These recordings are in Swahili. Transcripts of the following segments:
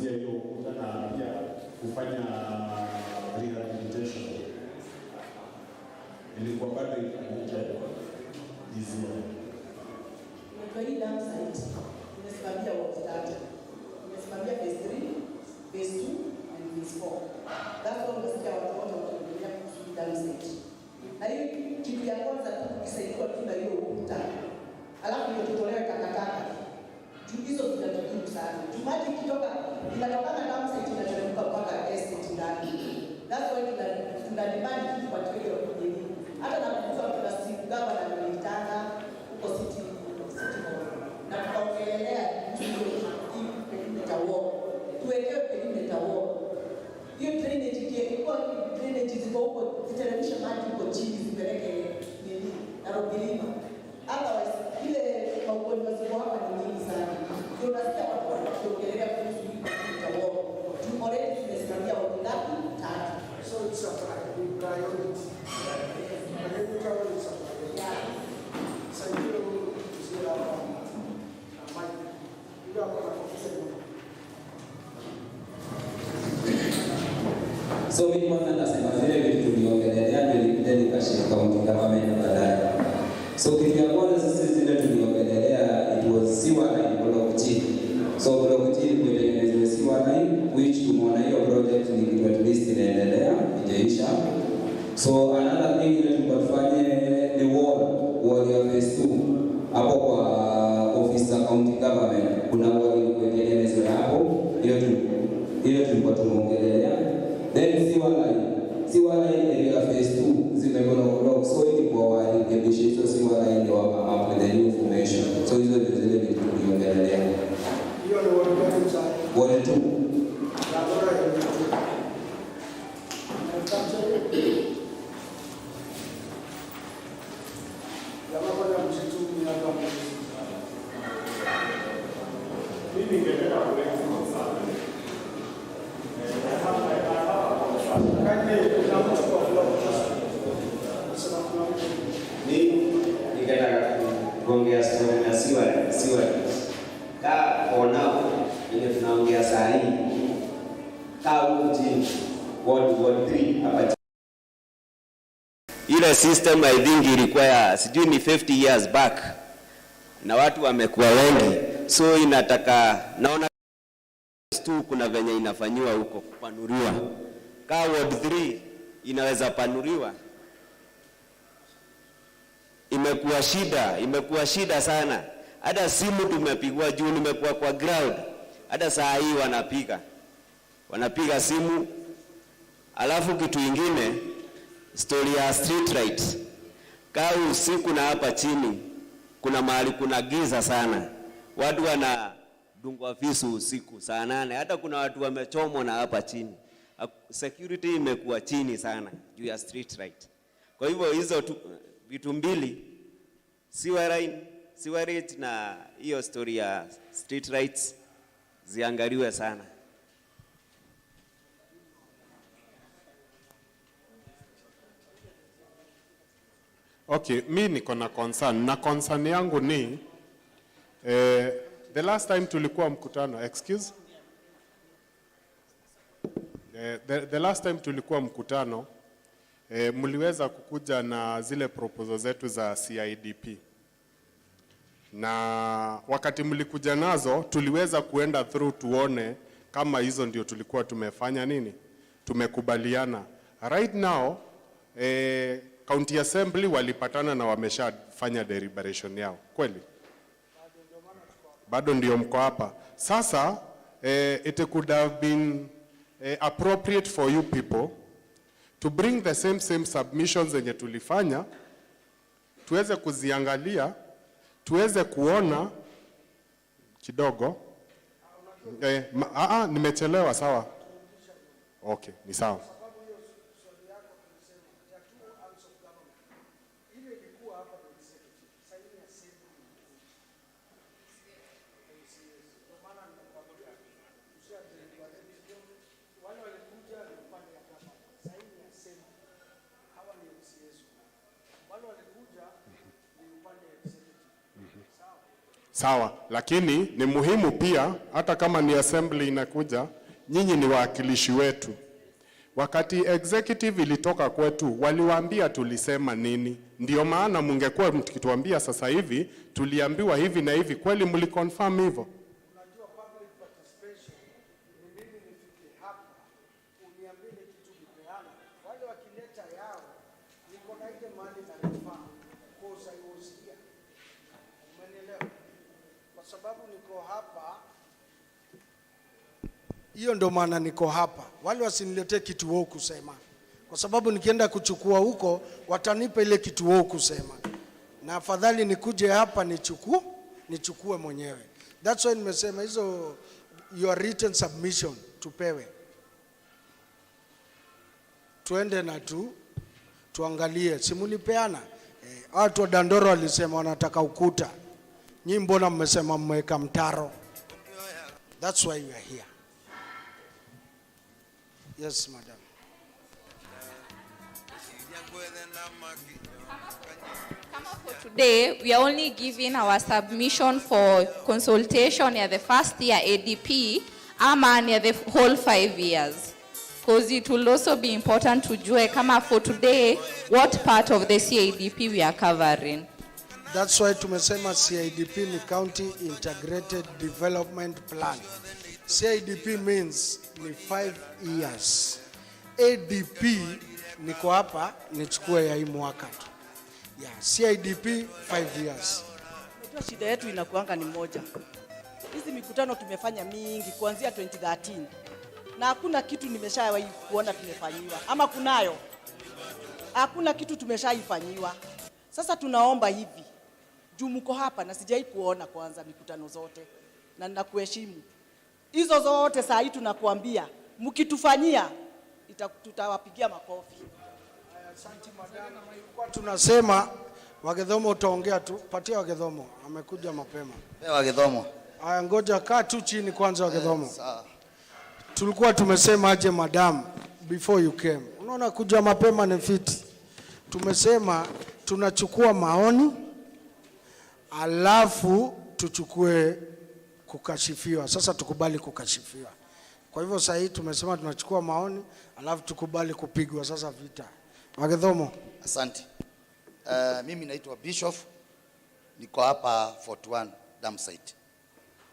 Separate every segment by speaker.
Speaker 1: kumalizia hiyo ukuta na pia kufanya rehabilitation. Ilikuwa bado itakuja dizia.
Speaker 2: Kwa hii dam site, nimesimamia ward 3. Nimesimamia phase 3, phase 2 and phase 4. That's all nasikia watu wote wanaongelea kuhusu dam site. Na hiyo kitu ya kwanza tu kisaidiwa tu na hiyo ukuta. Alafu ndio tutolewe takataka. Hizo zinatukimu sana. Tumaji kitoka inatokana dam site inateremka mpaka estate ndani. That's why tunadimani kitu kwa hiyo kujeni. Hata na kutoa kuna siku gaba na militanga huko city na tukaongelea perimeter wall. Tuwekewe perimeter wall. Hiyo drainage ilikuwa drainage ziko huko ziteremsha maji huko chini zipeleke nini na Robilima. Otherwise ile magonjwa ziko hapa ni nyingi sana. Ndio nasikia watu wanaongelea kuhusu perimeter wall. Tu already tumesimamia watu ngapi? 3.
Speaker 3: So it's a priority.
Speaker 4: So mimi kwanza nasema zile vitu tuliongelea ndio nikashika county government baadaye. So kitu ya kwanza sisi zile tuliongelea it was sewer line block G. So block G kutengenezwa sewer line which tumeona hiyo project ni kitu at least inaendelea ijaisha. So another thing ile tukafanye ni wall ya phase 2 hapo kwa office za county government kuna wall kutengenezwa hapo hiyo tulikuwa tumeongelea. Then sewer line area phase 2 zimeblock so ilikuwa warekebishe hizo sewer line ndio up with the new information. So hizo ndio zile vitu tuliongelea.
Speaker 3: Hiyo ndio
Speaker 4: wall 2.
Speaker 5: Kuongea story na siwa kwa now ile tunaongea saa hii mjini ward 3 hapa. Ile system I think ilikuwa sijui ni 50 years back na watu wamekuwa wengi, so inataka naona tu kuna venye inafanywa huko kupanuriwa. Ward 3 inaweza panuliwa. Imekuwa shida sana. Hata simu tumepigwa juu, nimekuwa kwa ground. Hata saa hii wanapiga simu. Alafu kitu ingine, story ya street lights. Usiku na hapa chini kuna mahali kuna giza sana. Watu wanadungwa visu usiku saa 8. Hata kuna watu wamechomwa na hapa chini. Security imekuwa chini sana juu ya street light. Kwa hivyo hizo vitu mbili, sewerage na hiyo story ya street lights ziangaliwe sana.
Speaker 6: Okay, mimi niko na concern. Na concern yangu ni the last time tulikuwa mkutano, excuse? The last time tulikuwa mkutano mliweza kukuja na zile proposal zetu za CIDP. Na wakati mlikuja nazo tuliweza kuenda through tuone kama hizo ndio tulikuwa tumefanya nini? Tumekubaliana. Right now County Assembly walipatana na wameshafanya deliberation yao. Kweli? Bado ndio mko hapa. Sasa it could have been appropriate for you people to bring the same submissions zenye tulifanya, tuweze kuziangalia, tuweze kuona kidogo. Nimechelewa, sawa? Okay, ni sawa. sawa, lakini ni muhimu pia, hata kama ni assembly inakuja, nyinyi ni wawakilishi wetu. Wakati executive ilitoka kwetu, waliwaambia tulisema nini. Ndio maana mungekuwa mkituambia sasa hivi tuliambiwa hivi na hivi, kweli mliconfirm hivyo?
Speaker 3: Unajua public participation ni mimi nifike hapa uniambie kitu kipeana. Wale wakileta yao niko na ile mali na nifaa kosa iosikia. Umenielewa? Kwa sababu niko hapa, hiyo ndo maana niko hapa. Wale wasiniletee kitu wao kusema, kwa sababu nikienda kuchukua huko watanipa ile kitu wao kusema, na afadhali nikuje hapa nichukue mwenyewe. That's why nimesema hizo your written submission tupewe, tuende na tuangalie. Simulipeana watu wa Dandora walisema wanataka ukuta, nyinyi mbona mmesema mmeweka mtaro? That's why we are here. Yes, madam.
Speaker 7: Today, we are only giving our submission for consultation at the first year ADP, ama near the whole 5 years. Because it will also be important to jue kama for today, what part of the CIDP we are covering.
Speaker 3: That's why tumesema CIDP ni County Integrated Development Plan. CIDP means ni 5 years. ADP niko hapa nichukue ya hii mwaka tu. Yeah, CIDP 5 years.
Speaker 2: Unajua shida yetu inakuanga ni moja. Hizi mikutano tumefanya mingi kuanzia 2013. Na hakuna kitu nimeshawahi kuona tumefanyiwa. Ama kunayo? Hakuna kitu tumeshaifanyiwa. Sasa tunaomba hivi. Juu mko hapa na sijai kuona kwanza mikutano zote. Na ninakuheshimu. Hizo zote saa hii tunakuambia, mkitufanyia tutawapigia makofi.
Speaker 3: Asante madam. Kwa tunasema Wagedhomo utaongea tu, patia Wagedhomo, amekuja mapema.
Speaker 8: Wagedhomo.
Speaker 3: Aya, ngoja kaa tu chini kwanza Wagedhomo. Tulikuwa tumesema aje madam before you came. Unaona kuja mapema ni fiti. Tumesema tunachukua maoni alafu tuchukue kukashifiwa. Sasa tukubali kukashifiwa. Kwa hivyo sasa hii tumesema tunachukua maoni alafu tukubali kupigwa sasa vita. Wagedhomo.
Speaker 8: Asante. Mimi naitwa Bishop, niko hapa 41 dam site.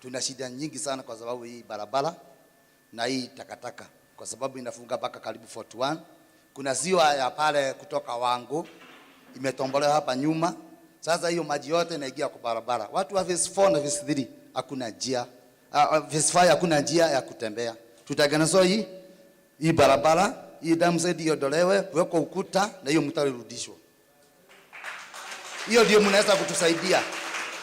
Speaker 8: Tuna shida nyingi sana kwa sababu hii barabara na hii takataka, kwa sababu inafunga mpaka karibu 41. Kuna ziwa ya pale kutoka Wangu imetombolewa hapa nyuma. Sasa hiyo maji yote inaingia kwa barabara. Watu wa phase 4 na phase 3 hakuna njia. Phase 5 hakuna njia ya kutembea. Tutatengeneza hii barabara, hii dam site iondolewe, kuwekwa ukuta na hiyo mtaro irudishwe. Hiyo ndio mnaweza kutusaidia.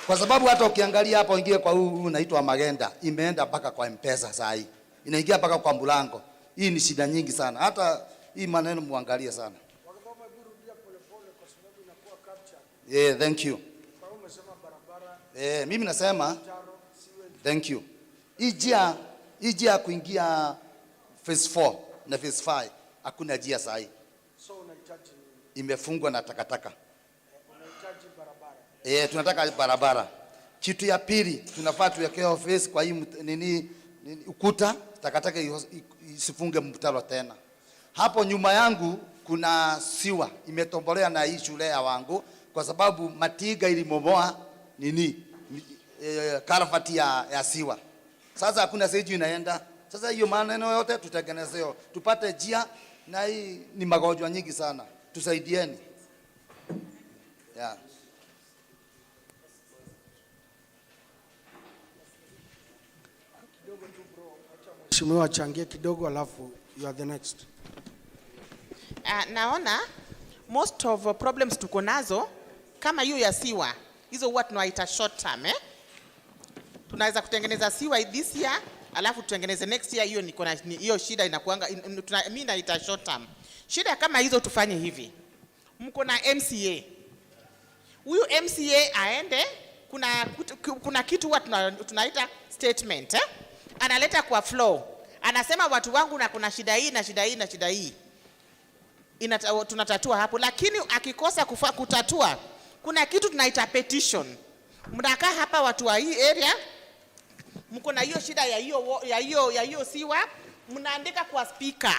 Speaker 8: Kwa sababu hata ukiangalia hapa ingie kwa huu unaitwa Magenda, imeenda mpaka kwa M-Pesa saa hii. Inaingia mpaka kwa mlango. Hii ni shida nyingi sana. Hata hii maneno muangalie sana.
Speaker 3: Wagedhomo rudia polepole kwa sababu inakuwa capture.
Speaker 8: Thank you.
Speaker 3: Kwa hiyo umesema barabara.
Speaker 8: Mimi nasema thank you. Hii njia kuingia phase 4 na phase 5 hakuna njia saa hii.
Speaker 3: So unahitaji
Speaker 8: imefungwa na takataka.
Speaker 3: Unahitaji barabara.
Speaker 8: Tunataka barabara. Kitu ya pili tunafaa tuwekee ofisi kwa hii nini ukuta, takataka isifunge mtaro tena. Hapo nyuma yangu kuna siwa imetombolea na hii shule ya Wangu kwa sababu matiga ilimomoa karafati ya siwa. Sasa hakuna stage inaenda. Sasa hiyo maneno yote tutengenezeo. Tupate njia, na hii ni magonjwa nyingi sana. Tusaidieni. Yeah.
Speaker 3: Mheshimiwa changie kidogo alafu you are the next.
Speaker 9: Naona most of problems tuko nazo kama hiyo ya siwa. Hizo huwa tunaita short term Tunaweza kutengeneza siwa this year alafu tutengeneze next year. Hiyo niko na hiyo shida inakuanga mimi naita short term. Shida kama hizo tufanye hivi. Mko na MCA. Huyu MCA aende kuna kitu huwa tunaita statement analeta kwa flow. Anasema watu wangu na kuna shida hii na shida hii na shida hii. Tunatatua hapo, lakini akikosa kutatua kuna kitu tunaita petition. Mnakaa hapa watu wa hii area, mko na hiyo shida ya hiyo siwa, mnaandika kwa speaker.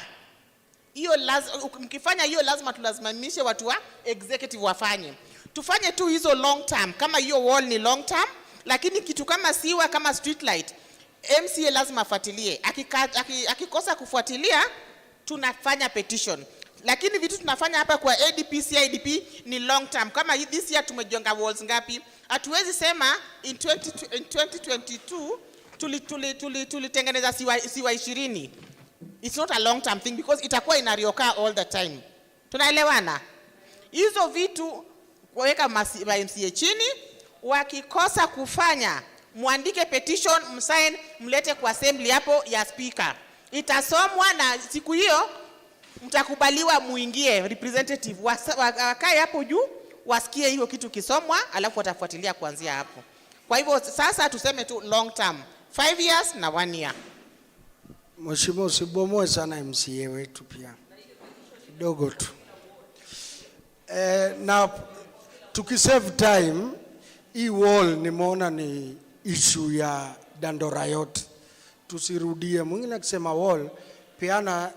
Speaker 9: Mkifanya hiyo lazima tulazimishe watu wa executive wafanye. Tufanye tu hizo long term, kama hiyo wall ni long term, lakini kitu kama siwa, kama street light, MCA lazima afuatilie. Akikosa kufuatilia, tunafanya petition. Lakini vitu tunafanya hapa kwa ADP, CIDP ni long term. Kama this year tumejenga walls ngapi? Hatuwezi sema in 2022 tulitengeneza siwa 20. It's not a long term thing because itakuwa inarioka all the time. Tunaelewana? Hizo vitu waweka MCA chini, wakikosa kufanya, muandike petition, msign, mlete kwa assembly hapo ya speaker. Itasomwa na siku hiyo mtakubaliwa muingie representative wakae hapo juu wasikie hiyo kitu kisomwa, alafu watafuatilia kuanzia hapo. Kwa hivyo sasa tuseme tu long term, 5 years na 1 year.
Speaker 3: Mheshimiwa, usibomoe sana MCA wetu pia. Kidogo tu. Na tukisave time, hii wall nimeona ni issue ya Dandora yote. Tusirudie. Mwingine akisema wall, peana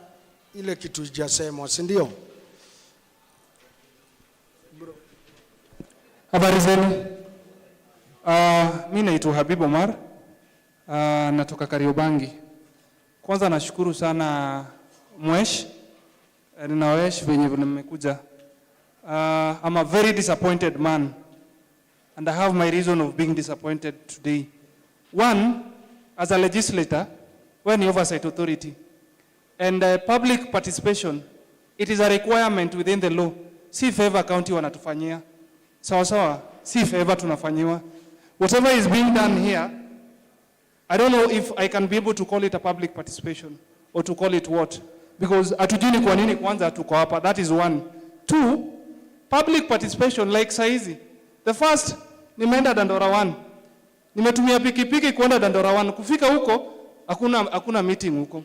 Speaker 3: ile kitu ijasemwa, si ndio?
Speaker 10: Habari zenu. Mimi naitwa Habib Omar. Natoka Kariobangi. Kwanza nashukuru sana Mwesh. Ninawesh venye mmekuja. I'm a very disappointed man. And I have my reason of being disappointed today. One, as a legislator, we're an oversight authority. And public participation, it is a requirement within the law. Si favor county wanatufanyia. Sawa, si favor tunafanyiwa. Whatever is being done here, I don't know if I can be able to call it a public participation or to call it what. Because atujini kwa nini kwanza tuko hapa. That is one. Two, public participation like saizi. The first, nimeenda Dandora 1. Nimetumia pikipiki kuenda Dandora 1. Kufika huko, hakuna meeting huko.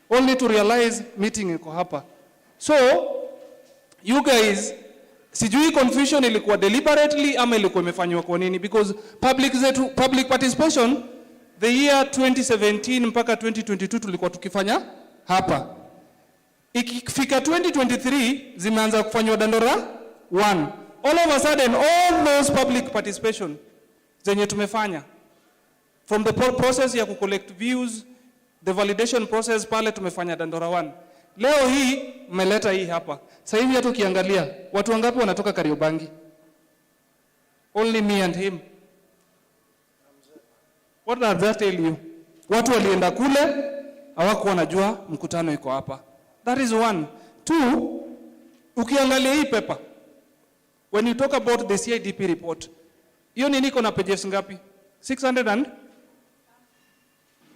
Speaker 10: Only to realize meeting iko hapa. So, you guys, sijui confusion ilikuwa deliberately ama ilikuwa imefanywa kwa nini? Because public participation, the year 2017 mpaka 2022 tulikuwa tukifanya hapa. Ikifika 2023, zimeanza kufanywa Dandora 1. All of a sudden, all those public participation zenye tumefanya, from the process ya kucollect views, the validation process pale tumefanya Dandora 1. Leo hii mmeleta hii hapa. Sasa hivi hata ukiangalia watu wangapi wanatoka Kariobangi? Only me and him. What does that tell you? Watu walienda kule hawakuwa wanajua mkutano iko hapa. That is one. Two, ukiangalia hii paper, when you talk about the CIDP report, hiyo nini iko na pages ngapi? 600 and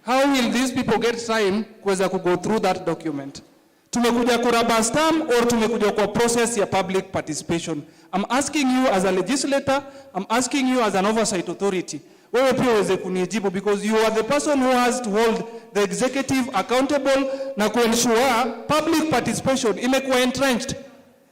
Speaker 10: how will these people get time kuweza go through that document? Tumekuja kuraba stamp or tumekuja kwa process ya public participation? I'm asking you as a legislator, I'm asking you as an oversight authority. Wewe pia uweze kunijibu because you are the person who has to hold the executive accountable na kuensure public participation imekuwa entrenched.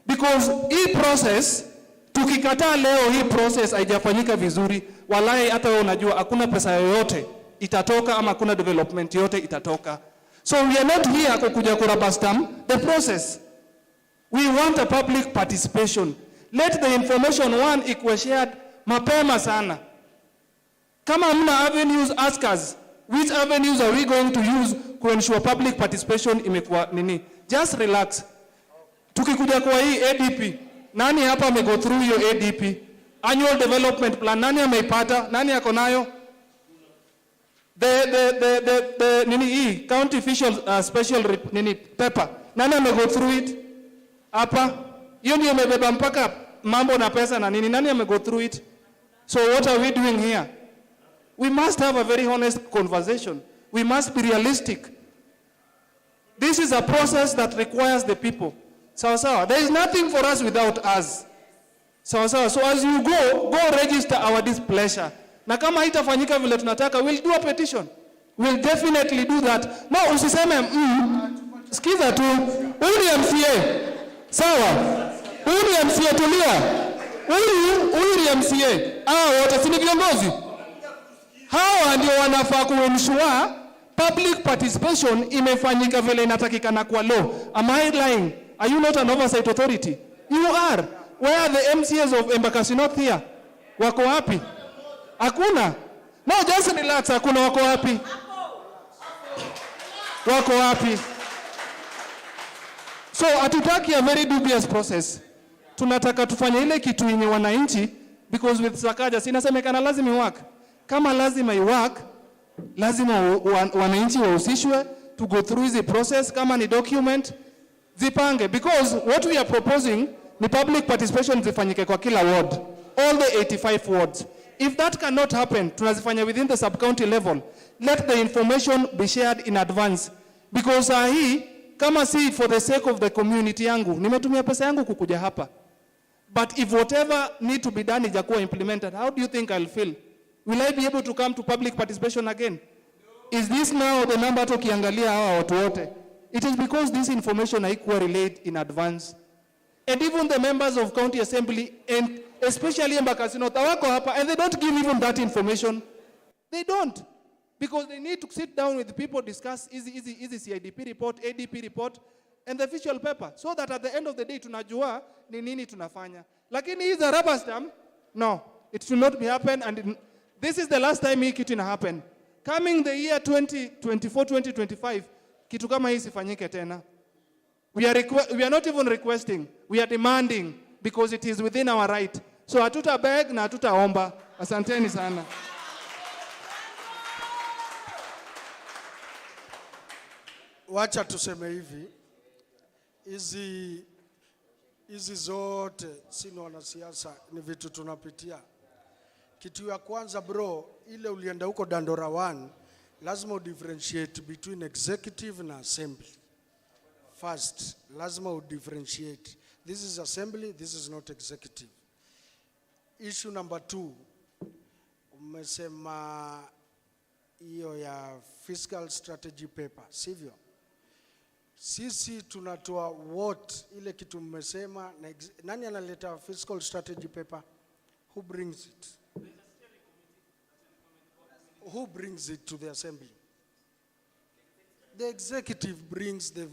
Speaker 10: Because hii process, tukikataa leo hii process haijafanyika vizuri, walai hata wewe unajua hakuna pesa yoyote itatoka ama kuna development yote itatoka. So we are not here kukuja kuraba stamp the process. We want a public participation. Let the information ikuwe shared mapema sana. Kama hamna avenues, ask us. Which avenues are we going to use to ensure public participation imekuwa nini? Just relax. Tukikuja kwa hii ADP, nani hapa go through your ADP? Annual Development Plan, nani ameipata? Nani yako nayo? The nini county official special nini paper, nani go through it? Hapa, hiyo ndio imebeba mpaka mambo na pesa na nini, nani go through it? So what are we doing here? We must have a very honest conversation. We must be realistic. This is a process that requires the people. Sawa. There is nothing for us without us. Sawa. So as you go register our displeasure. Na kama haitafanyika vile tunataka, we'll do a petition. We'll definitely do that. No, usiseme sikiza tu. Huyu ni MCA. Sawa. Huyu ni MCA tulia. Huyu ni MCA. Hawa wote si ni viongozi? Hawa ndio wanafaa kuensure public participation imefanyika vile inatakikana kwa law. Am I lying? Are you not an oversight authority? You are. Where are the MCAs of Embakasi North here? Wako wapi? Hakuna. No, just relax. Hakuna. Wako wapi? Wako wapi? So hatutaki a very dubious process. Tunataka tufanye ile kitu yenye wananchi, because with Sakaja sinasemekana lazima iwork. Kama lazima iwork, lazima wananchi wahusishwe to go through the process. Kama ni document zipange, because what we are proposing ni public participation zifanyike kwa kila ward, all the 85 wards. If that cannot happen, tunazifanya within the sub-county level. Let the information be shared in advance, because hii kama si for the sake of the community yangu, nimetumia pesa yangu kukuja hapa, but if whatever need to be done ijakuwa implemented, how do you think I'll feel? Will I be able to come to public participation again? Is this now the number to kiangalia hawa watu wote? It is because this information haikuwa relayed in advance. And even the members of county assembly, and especially Embakasi North, wako hapa, and they don't give even that information. They don't. Because they need to sit down with people, discuss easy CIDP report, ADP report, and the official paper, so that at the end of the day, tunajua ni nini tunafanya. Lakini hizi rubber stamp, no, it should not be happen, and this is the last time hii kitu ina happen. Coming the year 2024, 2025, kitu kama hii sifanyike tena. We are not even requesting, we are demanding, because it is within our right. So hatuta beg na hatuta omba. Asanteni sana.
Speaker 3: Wacha tuseme hivi, hizi zote sisi wanasiasa ni vitu tunapitia. Kitu ya kwanza bro, ile ulienda huko Dandora 1, lazima differentiate between executive na assembly. First, lazima differentiate. This is assembly, this is not executive. Issue number 2, umesema hiyo ya fiscal strategy paper, sivyo? Sisi tunatoa what ile kitu mmesema, nani analeta fiscal strategy paper? Who brings it? Who brings it to the assembly? The executive brings the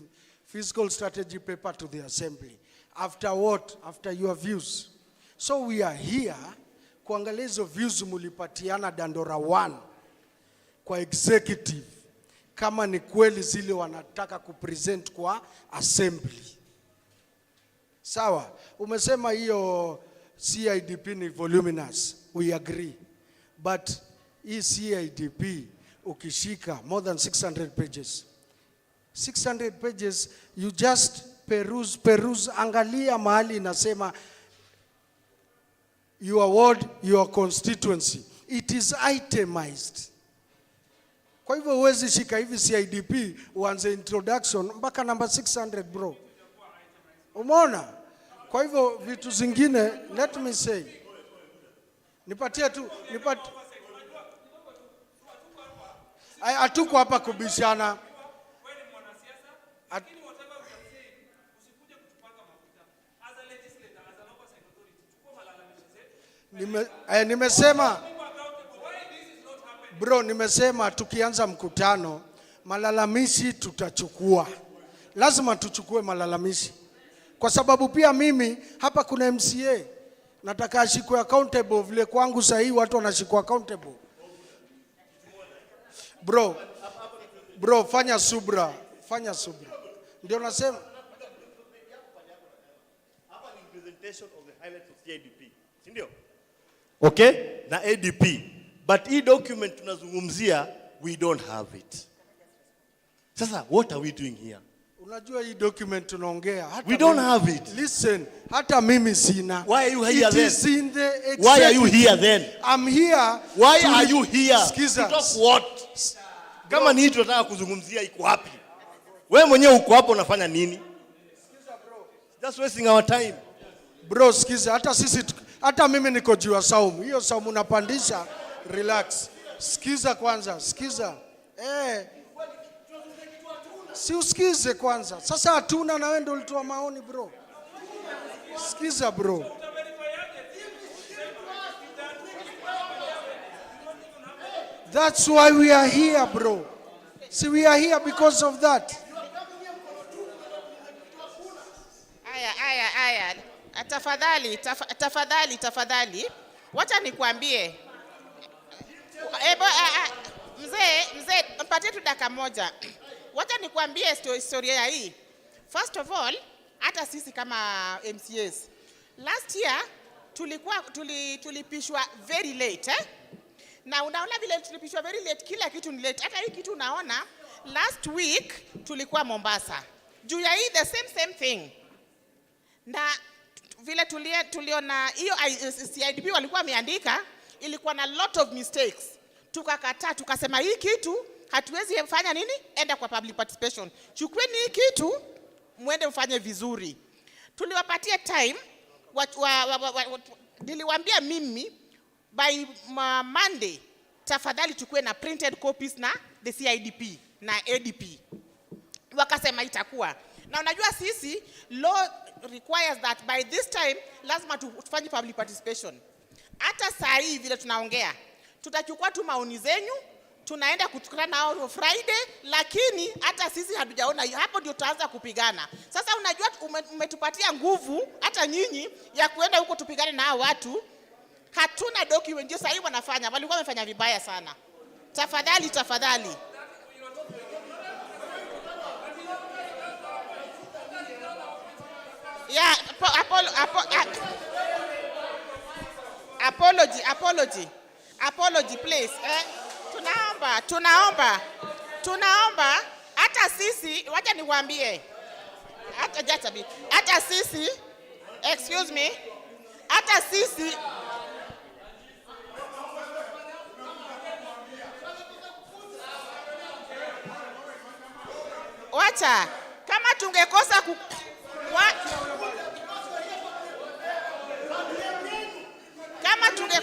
Speaker 3: fiscal strategy paper to the assembly. After what? After your views. So we are here kuangalia hizo views mulipatiana Dandora 1 kwa executive, kama ni kweli zile wanataka kupresent kwa assembly. Sawa, umesema hiyo CIDP ni voluminous, we agree. But hii CIDP ukishika more than 600 pages. 600 pages, you just peruse, angalia mahali inasema your ward, your constituency. It is itemized. Kwa hivyo huwezi shika hivi CIDP uanze introduction mpaka number 600 bro. Umeona? Kwa hivyo vitu zingine, let me say, nipatie tu, hatuko hapa kubishana. Nimesema bro, nimesema tukianza mkutano malalamishi tutachukua. Lazima tuchukue malalamishi. Kwa sababu pia mimi hapa kuna MCA nataka ashikwe accountable vile kwangu sahihi watu wanashikwa accountable. Bro, fanya subra. Ndio nasema
Speaker 11: hapa ni presentation of the highlights of CIDP. Ndio? Okay? Na ADP. But hii document tunazungumzia, we don't have it. Sasa, what are we doing here?
Speaker 3: Unajua hii document tunaongea.
Speaker 11: We don't have it.
Speaker 3: Listen, hata mimi sina.
Speaker 11: Why are you here then?
Speaker 3: It is in the executive.
Speaker 11: Why are you here then?
Speaker 3: I'm here.
Speaker 11: Why are you here?
Speaker 3: Skiza.
Speaker 11: To talk what? Kama ni hii tunataka kuzungumzia iko wapi? Wewe mwenyewe uko hapo unafanya nini? Skiza bro. Just wasting our time.
Speaker 3: Bro, skiza, hata mimi niko juu ya saumu. Hiyo saumu unapandisha, relax. Skiza kwanza, skiza. Si usikize kwanza. Sasa hatuna na wewe ndio ulitoa maoni bro. Sikiza bro. That's why we are here, bro. See, we are here because of that.
Speaker 9: Aya. Tafadhali. Wacha nikwambie. Mzee, mpatie tu dakika moja. Wacha nikwambie historia hii. First of all, hata sisi kama MCAs, last year tulipishwa very late, na unaona vile tulipishwa very late, kila kitu ni late. Hata hii kitu unaona, last week tulikuwa Mombasa. Juu ya hii the same thing. Na vile tuliona hiyo CIDP walikuwa wameandika, ilikuwa na lot of mistakes. Tukakataa, tukasema hii kitu hatuwezi fanya nini? Enda kwa public participation. Chukweni hii kitu muende mfanye vizuri. Tuliwapatia time, niliwaambia mimi by Monday tafadhali chukue na printed copies na the CIDP na ADP. Wakasema itakuwa. Na unajua sisi law requires that by this time lazima tufanye public participation. Hata saa hii vile tunaongea, tutachukua tu maoni zenyu, tunaenda kutukana nao Friday, lakini hata sisi hatujaona. Hapo ndio tutaanza kupigana. Sasa unajua umetupatia nguvu hata nyinyi ya kuenda huko tupigane na hao watu. Hatuna document, ndio sasa hivi wanafanya. Walikuwa wamefanya vibaya sana. Tafadhali. Yeah, apology please. Tunaomba hata sisi, wacha niwaambie. Hata sisi, excuse me. Hata sisi wacha kama tungekosa kama tunge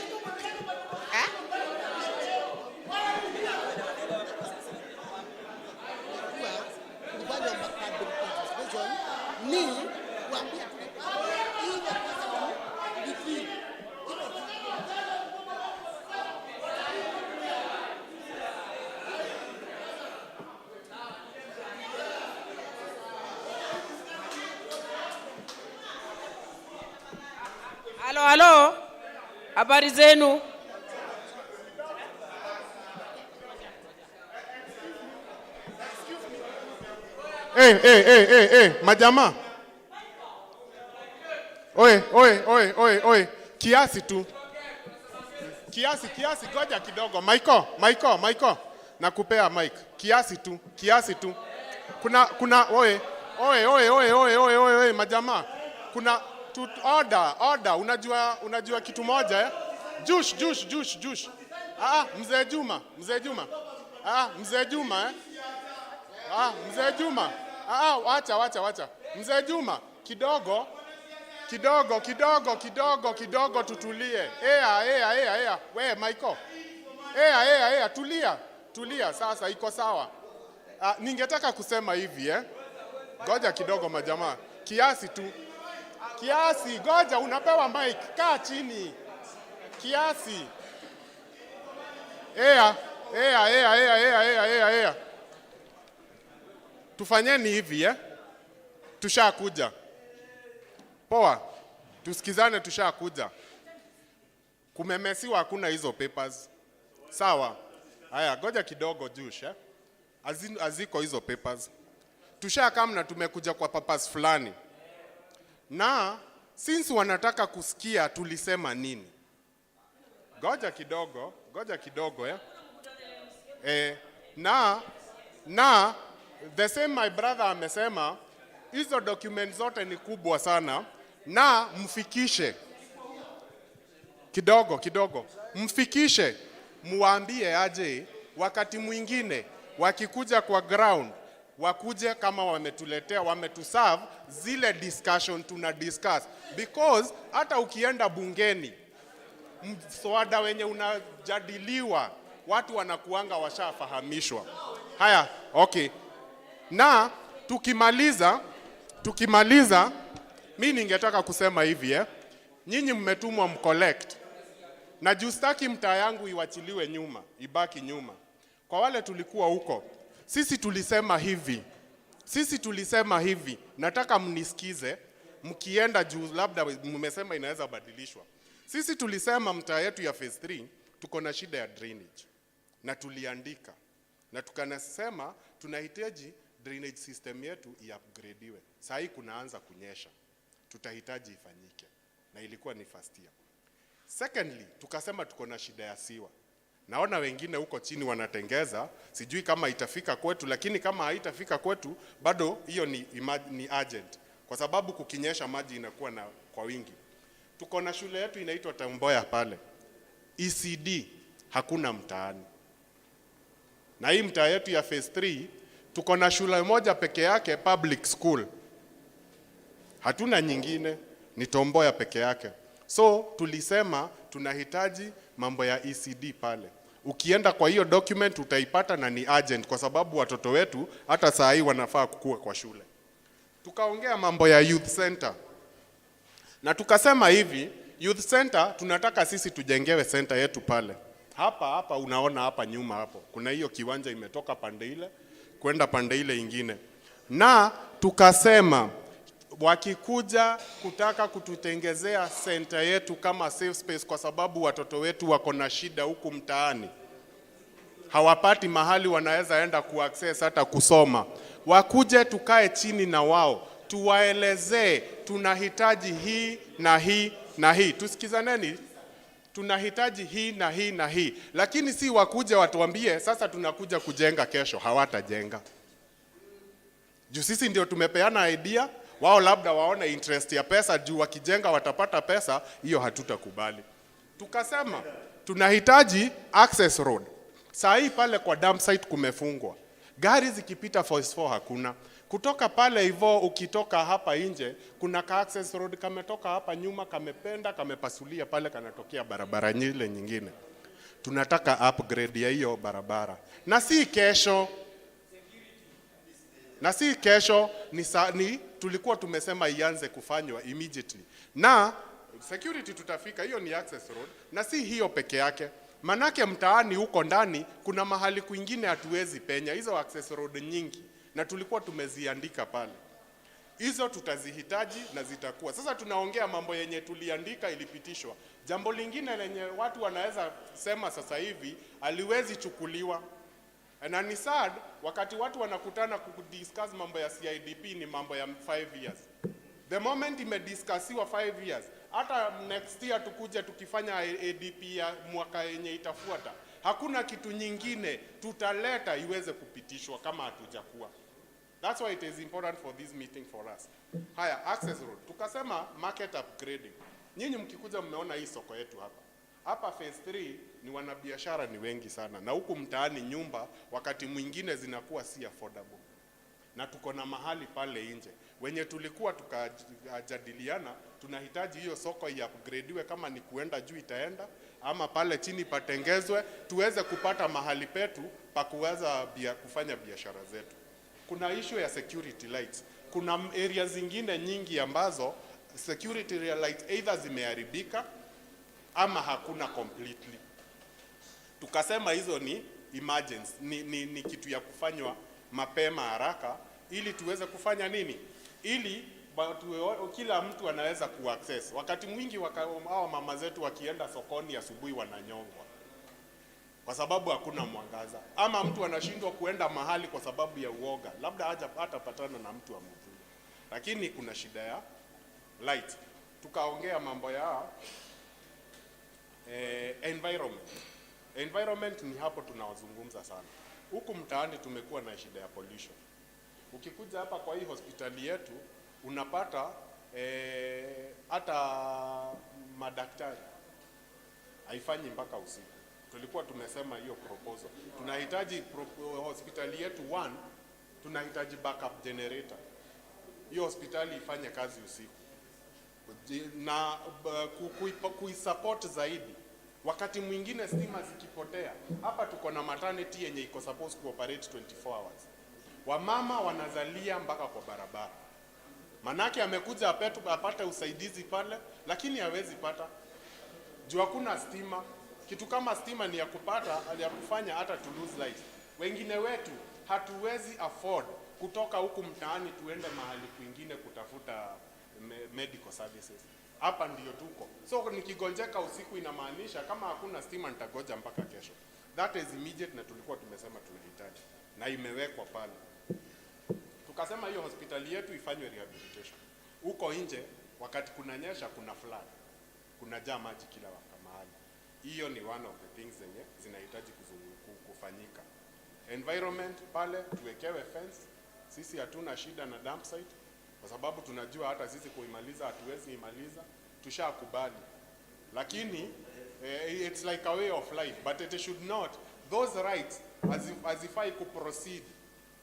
Speaker 12: Halo, habari zenu?
Speaker 6: Majama. Oe, kiasi tu. Kiasi, goja kidogo. Maiko. Nakupea mic. Kiasi tu. Kuna majama. Kuna order. Unajua kitu moja eh? Jush. Mzee Juma. Mzee Juma eh? Mzee Juma. Wacha. Mzee Juma, kidogo tutulie. We Michael. Tulia sasa, iko sawa. Ningetaka kusema hivi Goja kidogo majamaa. Kiasi tu. Goja unapewa mic. Kaa chini. Kiasi. Tufanyeni hivi Tushakuja. Poa. Tusikizane, tushakuja. Kumemesiwa hakuna hizo papers. Sawa. Haya, goja kidogo Jush Aziko hizo papers. Tushakaa na tumekuja kwa papers fulani. Na since wanataka kusikia tulisema nini. Goja kidogo Na the same my brother amesema hizo documents zote ni kubwa sana na mfikishe kidogo. Mfikishe, muambie aje wakati mwingine wakikuja kwa ground wakuje kama wametuletea, wametuserve zile discussion tuna discuss, because hata ukienda bungeni mswada wenye unajadiliwa watu wanakuanga washafahamishwa. Haya, okay. Na tukimaliza mimi ningetaka kusema hivi nyinyi mmetumwa mcollect. Na juu sitaki mtaa yangu iwachiliwe nyuma, ibaki nyuma. Kwa wale tulikuwa huko, sisi tulisema hivi, nataka mnisikize, mkienda juu labda mmesema inaweza badilishwa. Sisi tulisema mtaa yetu ya phase 3 tuko na shida ya drainage. Na tuliandika. Na tukanasema tunahitaji drainage system yetu i-upgradiwe. Saa hii kunaanza kunyesha. Tutahitaji ifanyike. Na ilikuwa ni first year. Secondly, tukasema tuko na shida ya siwa. Naona wengine huko chini wanatengeza, sijui kama itafika kwetu, lakini kama haitafika kwetu, bado hiyo ni urgent. Kwa sababu kukinyesha maji inakuwa kwa wingi. Tuko na shule yetu inaitwa Tamboya pale. ECD hakuna mtaani. Na hii mtaa yetu ya phase 3 tuko na shule moja peke yake, public school. Hatuna nyingine, ni Tamboya peke yake. So tulisema tunahitaji mambo ya ECD pale. Ukienda kwa hiyo document utaipata na ni urgent kwa sababu watoto wetu hata saa hii wanafaa kukua kwa shule. Tukaongea mambo ya youth center. Na tukasema hivi, youth center tunataka sisi tujengewe center yetu pale. Hapa unaona hapa nyuma hapo. Kuna hiyo kiwanja imetoka pande ile kwenda pande ile ingine. Na tukasema wakikuja kutaka kututengezea center yetu kama safe space kwa sababu watoto wetu wako na shida huku mtaani, hawapati mahali wanaweza enda kuaccess hata kusoma, wakuje tukae chini na wao tuwaelezee tunahitaji hii na hii na hii. Tusikizaneni, tunahitaji hii na hii na hii, lakini si wakuje watuambie sasa tunakuja kujenga kesho. Hawatajenga juu sisi ndio tumepeana idea, wao labda waone interest ya pesa juu wakijenga watapata pesa. Hiyo hatutakubali. Tukasema tunahitaji access road. Saa hii pale kwa dump site kumefungwa, gari zikipita phase 4 hakuna. Kutoka pale hivyo ukitoka hapa nje kuna ka access road kametoka hapa nyuma, kamependa kamepasulia pale, kanatokea barabara nyile nyingine. Tunataka upgrade ya hiyo barabara, na si kesho, ni tulikuwa tumesema ianze kufanywa immediately. Na security tutafika, hiyo ni access road, na si hiyo peke yake. Manake mtaani huko ndani kuna mahali kwingine hatuwezi penya, hizo access road nyingi na tulikuwa tumeziandika pale. Hizo tutazihitaji na zitakuwa. Sasa tunaongea mambo yenye tuliandika ilipitishwa. Jambo lingine lenye watu wanaweza sema sasa hivi aliwezi chukuliwa. Na ni sad wakati watu wanakutana kudiscuss mambo ya CIDP ni mambo ya 5 years. The moment imediscussiwa 5 years, hata next year tukuje tukifanya ADP ya mwaka yenye itafuata, hakuna kitu nyingine tutaleta iweze kupitishwa kama hatujakuwa. That's why it is important for this meeting for us. Haya, access road. Tukasema market upgrading. Nyinyi mkikuja mmeona hii soko yetu hapa. Hapa phase 3 ni wanabiashara ni wengi sana, na huku mtaani nyumba wakati mwingine zinakuwa si affordable. Na tuko na mahali pale nje wenye tulikuwa tukajadiliana tunahitaji hiyo soko i-upgradiwe, kama ni kuenda juu itaenda, ama pale chini patengezwe tuweze kupata mahali petu pa kuweza kufanya biashara zetu. Kuna issue ya security lights. Kuna areas zingine nyingi ambazo security lights either zimeharibika ama hakuna completely. Tukasema hizo ni emergency, ni kitu ya kufanywa mapema haraka ili tuweze kufanya nini? Ili kila mtu anaweza kuaccess. Wakati mwingi hao mama zetu wakienda sokoni asubuhi wananyongwa kwa sababu hakuna mwangaza, ama mtu anashindwa kuenda mahali kwa sababu ya uoga, labda hatapatana na mtu amdhuru, lakini kuna shida ya light. Tukaongea mambo ya environment. Environment ni hapo tunawazungumza sana. Huku mtaani tumekuwa na shida ya pollution. Ukikuja hapa kwa hii hospitali yetu unapata hata madaktari haifanyi mpaka usiku. Tulikuwa tumesema hiyo proposal. Tunahitaji hospitali yetu 1 tunahitaji backup generator. Hiyo hospitali ifanye kazi usiku. Na kuisupport zaidi. Wakati mwingine stima zikipotea, hapa tuko na maternity yenye iko supposed cooperate 24 hours. Wamama wanazalia mpaka kwa barabara. Manake amekuja apate usaidizi pale, lakini hawezi pata Juu hakuna stima. Kitu kama stima ni ya kupata, ya kufanya hata to lose life. Wengine wetu hatuwezi afford kutoka huku mtaani tuende mahali kwingine kutafuta medical services. Hapa ndio tuko. So nikigonjeka usiku inamaanisha kama hakuna stima nitagoja mpaka kesho. That is immediate na tulikuwa tumesema tunahitaji. Na imewekwa pale. Tukasema hiyo hospitali yetu ifanywe rehabilitation. Huko nje wakati kunanyesha kuna flood. Kuna jaa maji kila mahali. Hiyo ni one of the things zenye zinahitaji kufanyika. Environment pale tuwekewe fence. Sisi hatuna shida na dump site kwa sababu tunajua hata sisi kuimaliza hatuwezi imaliza, tushakubali. Lakini it's like a way of life, but it should not, those rights hazifai kuproceed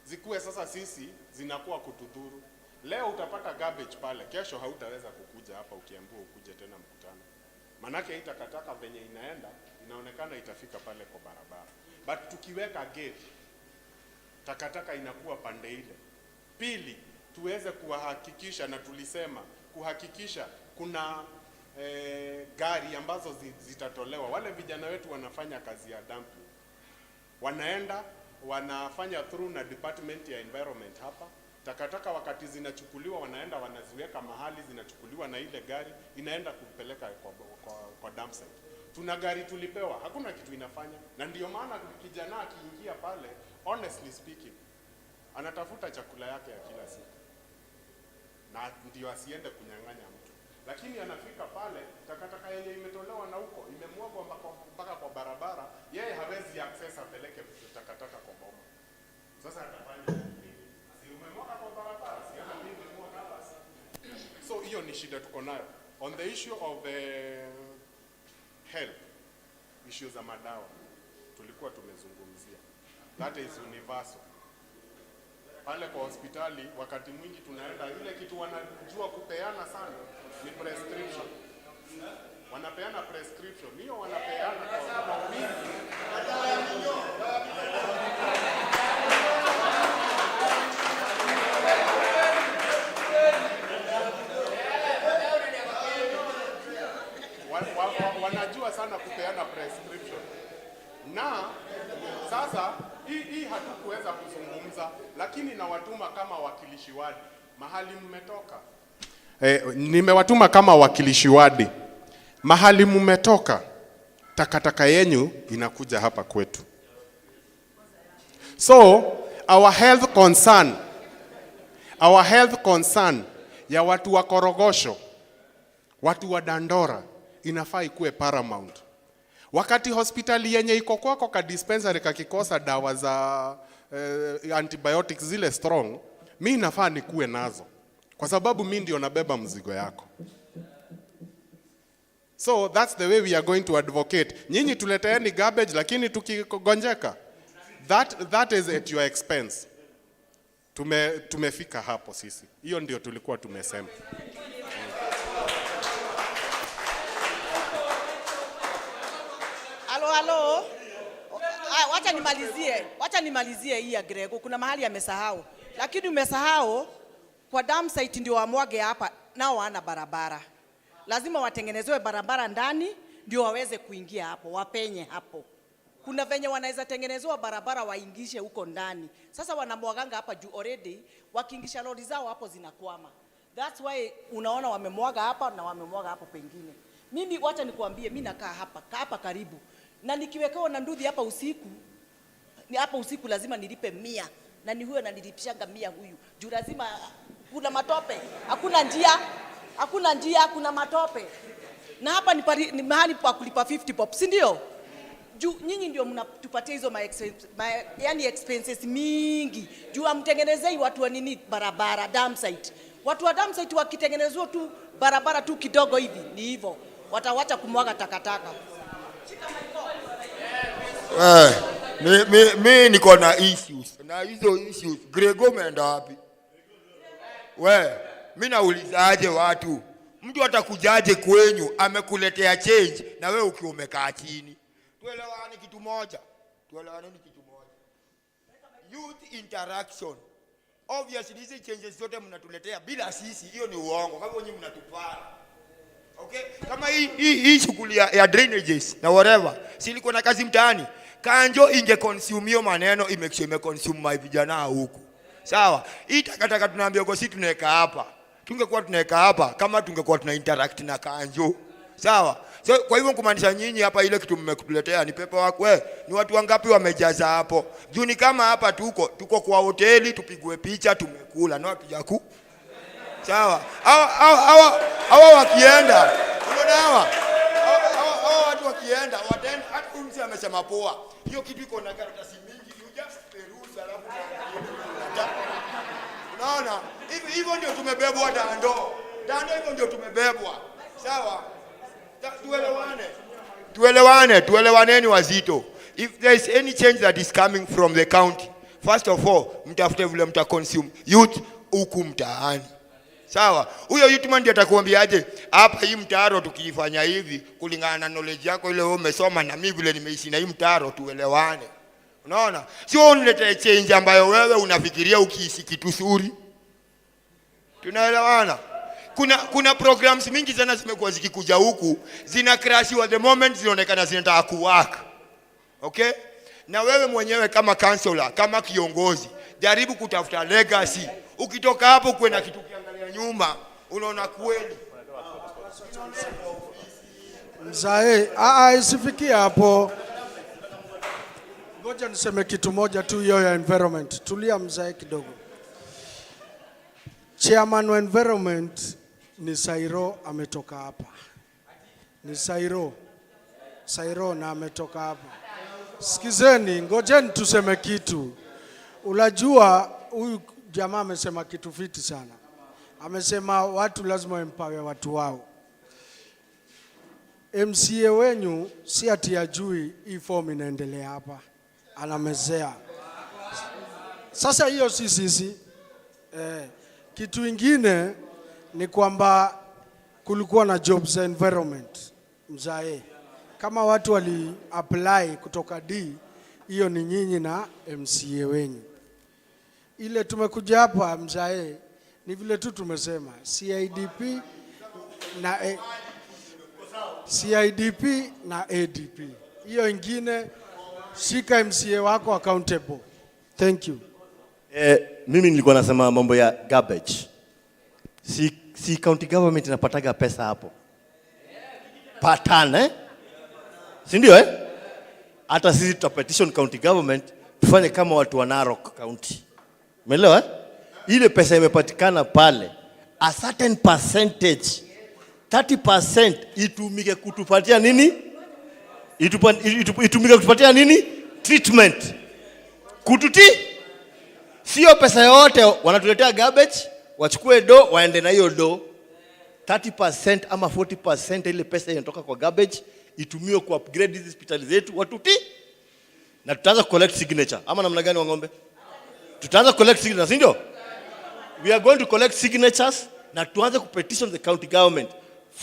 Speaker 6: zikuwe sasa sisi zinakuwa kutudhuru. Leo utapata garbage pale, kesho hautaweza kukuja hapa ukiambiwa ukuje tena mkutano. Manake itakataka venye inaonekana itafika pale kwa barabara. But tukiweka gate, takataka inakuwa pande ile. Pili, tuweze kuhakikisha, na tulisema kuhakikisha kuna gari ambazo zitatolewa. Wale vijana wetu wanafanya kazi ya dumping. Wanaenda, wanafanya through na department ya environment hapa. Takataka wakati zinachukuliwa wanaenda wanaziweka mahali, zinachukuliwa na ile gari inaenda kupeleka kwa dump site. Tuna gari tulipewa, hakuna kitu inafanya. Na ndio maana kijana akiingia pale, honestly speaking, anatafuta chakula yake ya kila siku. Na ndio asiende kunyang'anya mtu. Lakini anafika pale, takataka yenye imetolewa na huko, imemwagwa mpaka kwa barabara, yeye hawezi access apeleke takataka kwa boma. Sasa atafanya nini? Si umemwaga kwa barabara, si hata mimi nimemwaga basi. So hiyo ni shida tuko nayo. On the issue of health, issues za madawa, tulikuwa tumezungumzia. That is universal. Pale kwa hospitali wakati mwingi tunaenda, ile kitu wanajua kupeana sana ni prescription. Wanapeana prescription, hiyo wanapeana kwa wingi. Wanajua sana kupeana prescription. Na sasa hii hatukuweza kuzungumza, lakini na watuma kama wakilishi wadi mahali mmetoka. Nimewatuma kama wakilishi wadi mahali mmetoka, takataka yenyu inakuja hapa kwetu. So our health concern ya watu wa Korogosho, watu wa Dandora inafaa ikuwe paramount. Wakati hospitali yenye iko kwako ka dispensary kakikosa dawa za antibiotics zile strong, mimi nafaa nikuwe nazo. Kwa sababu mimi ndio nabeba mzigo yako. So that's the way we are going to advocate. Nyinyi tuleteeni garbage lakini tukigonjeka, that is at your expense. Tumefika hapo sisi. Hiyo ndio tulikuwa tumesema.
Speaker 2: Halo. Wacha nimalizie hii ya Grego. Kuna mahali amesahau. Lakini umesahau kwa dam site ndio wamwage hapa, nao wana barabara. Lazima watengenezewe barabara ndani ndio waweze kuingia hapo, wapenye hapo. Kuna venye wanaweza tengenezewa barabara waingishe huko ndani. Sasa wanamwaganga hapa juu already, wakiingisha lori zao hapo zinakwama. That's why unaona wamemwaga hapa na wamemwaga hapo pengine. Mimi wacha nikuambie, mimi nakaa hapa karibu. Na nikiwekewa na nduthi hapa usiku lazima nilipe 100. Na ni huyo ananilipishanga 100 huyu. Juu lazima kuna matope. Hakuna njia, kuna matope. Na hapa ni mahali pa kulipa 50 pop, si ndio? Juu nyinyi ndio mnatupatia hizo yani expenses mingi. Juu amtengenezei watu wa nini barabara dam site. Watu wa dam site wakitengenezwa tu barabara tu kidogo hivi, ni hivyo. Watawacha kumwaga takataka.
Speaker 13: Mimi niko na issues. Na hizo issues Grego umeenda wapi? Mimi naulizaje watu? Mtu atakujaje kwenyu amekuletea change na wewe ukiwa umekaa chini? Tuelewane kitu moja. Youth interaction. Obviously hizi changes zote mnatuletea bila sisi, hiyo ni uongo. Kama nyinyi mnatupara. Okay? Kama hii shughuli ya drainages na whatever, si ilikuwa na kazi mtaani. Kanjo inge consume hiyo maneno, ime consume my vijana huku. Sawa? Hii takataka tunaambia kwa sisi tunaweka hapa. Tungekuwa tunaweka hapa kama tungekuwa tuna interact na Kanjo. Sawa? So, kwa hivyo kumaanisha nyinyi hapa ile kitu mmekutuletea ni paperwork wewe. Ni watu wangapi wamejaza hapo? Juu ni kama hapa tuko kwa hoteli tupigwe picha tumekula na hatujaku. Sawa? Hawa wakienda. Unaona hawa watu wakienda wataenda hata mtu amesema poa. Hiyo kitu iko na karatasi mingi you just peruse alafu unaona? Hivyo ndio tumebebwa Dando. Hivyo ndio tumebebwa. Sawa? Tuelewaneni wazito. If there is any change that is coming from the county, first of all, mtafute vile mta consume youth huku mtaani. Sawa? Huyo youth man ndiye atakwambiaje, hapa hii mtaro tukifanya hivi kulingana na knowledge yako ile wewe umesoma na mimi vile nimeishi na hii mtaro tuelewane. Unaona? Sio unilete change ambayo wewe unafikiria ukiishi kitu suri. Tunaelewana? Kuna programs mingi sana zimekuwa zikikuja huku zina crashiwa the moment zinaonekana zinataka kuwork. Okay? Na wewe mwenyewe kama counselor, kama kiongozi, jaribu kutafuta legacy. Ukitoka hapo kwenda kitu kiangalia nyuma, unaona kweli.
Speaker 3: Mzae, isifikie hapo. Ngoja niseme kitu moja tu hiyo ya environment. Tulia mzae kidogo. Chairman wa environment ni Sairo ametoka hapa. Ni Sairo na ametoka hapa. Sikizeni, ngojeni tuseme kitu. Unajua huyu jamaa amesema kitu fiti sana. Amesema watu lazima empower watu wao. MCA wenyu si ati ajui hii form inaendelea hapa. Anamezea. Sasa hiyo si sisi. Kitu ingine ni kwamba kulikuwa na jobs environment mzae. Kama watu wali apply kutoka D, hiyo ni nyinyi na MCA wenyu. Ile tumekuja hapa mzae ni vile tu tumesema CIDP na ADP. Hiyo ingine shika MCA wako accountable. Thank you.
Speaker 11: Mimi nilikuwa nasema mambo ya garbage. Si county government inapataga pesa hapo. Patana Si ndio Hata sisi tutapetition county government tufanye kama watu wa Narok County. Umeelewa Ile pesa imepatikana pale, a certain percentage, 30% itumike kutupatia nini? Itumike kutupatia nini? Treatment. Sio pesa yote wanatuletea garbage, wachukue do waende na hiyo do. 30% ama 40% ile pesa inatoka kwa garbage itumiwe ku upgrade hizi hospitali zetu na tutaanza collect signature. Ama namna gani Wang'ombe? Tutaanza collect signatures, si ndio? We are going to collect signatures na tuanze ku petition the county government.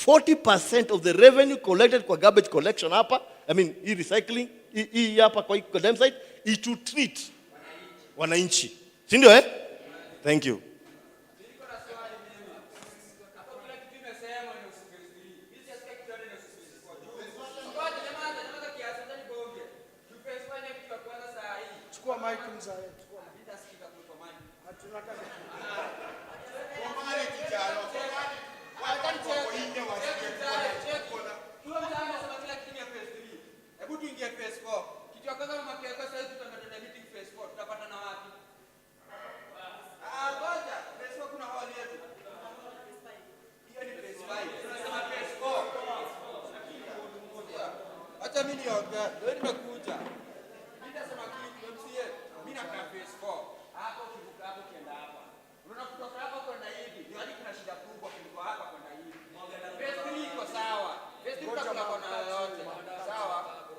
Speaker 11: 40% of the revenue collected kwa garbage collection hapa, hii recycling, hii hapa kwa dam site, to treat wananchi. Si ndio Thank you.
Speaker 3: Chukua mic mzae.
Speaker 14: Acha mimi niongea. Wewe nimekuja. Mimi nasema kitu MCA. Mimi na phase 4. Hapo kivuka hapo kienda hapa. Unaona kutoka hapa kwenda hivi. Ndio hadi kuna shida kubwa kuliko hapa kwenda hivi. Phase 3 iko sawa. Phase 3 tutakuwa kona yote. Sawa.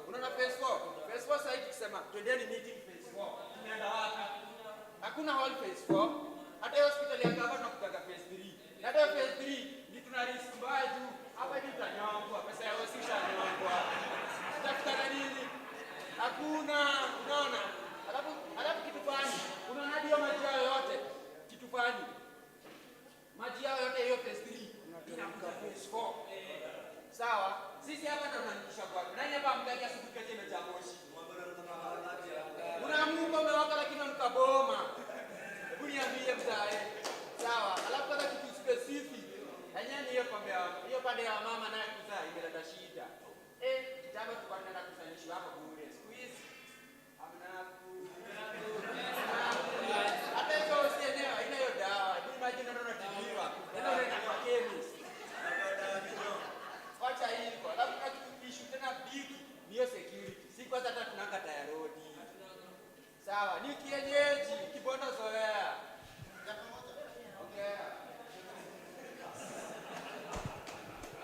Speaker 14: Unaona phase 4. Phase 4 sasa tukisema twendeni meeting phase 4. Tunaenda wapi? Hakuna hall phase 4. Hata hospitali ya hapa tunakutaka phase 3. Na hata phase 3 ni tuna risk mbaya juu. Hapa hivi tutanyongwa. Pesa ya hospitali nyongwa. Hakuna, unaona? Alafu kitu fani. Unaona hiyo maji yao yote. Kitu fani. Maji yao yote hiyo phase 3. Inakuja phase 4.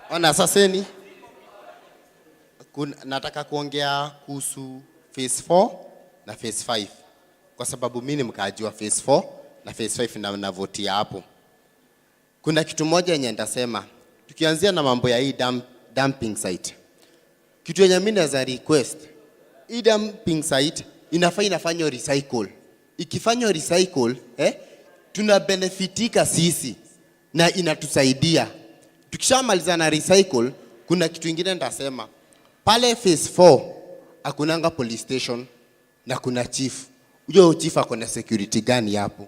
Speaker 15: Ona saseni. Nataka kuongea kuhusu phase 4 na phase 5. Kwa sababu mimi ni mkaaji wa phase 4 na phase 5 na navotia hapo. Kuna kitu moja yenye nitasema. Tukianzia na mambo ya hii dumping site. Kitu yenye mimi naweza request. Hii dumping site inafanywa recycle. Ikifanywa recycle, tuna benefitika sisi na inatusaidia. Tukishamaliza na recycle, kuna kitu kingine nitasema. Pale phase 4 hakunanga police station na kuna chief. Huyo chief akona security gani hapo?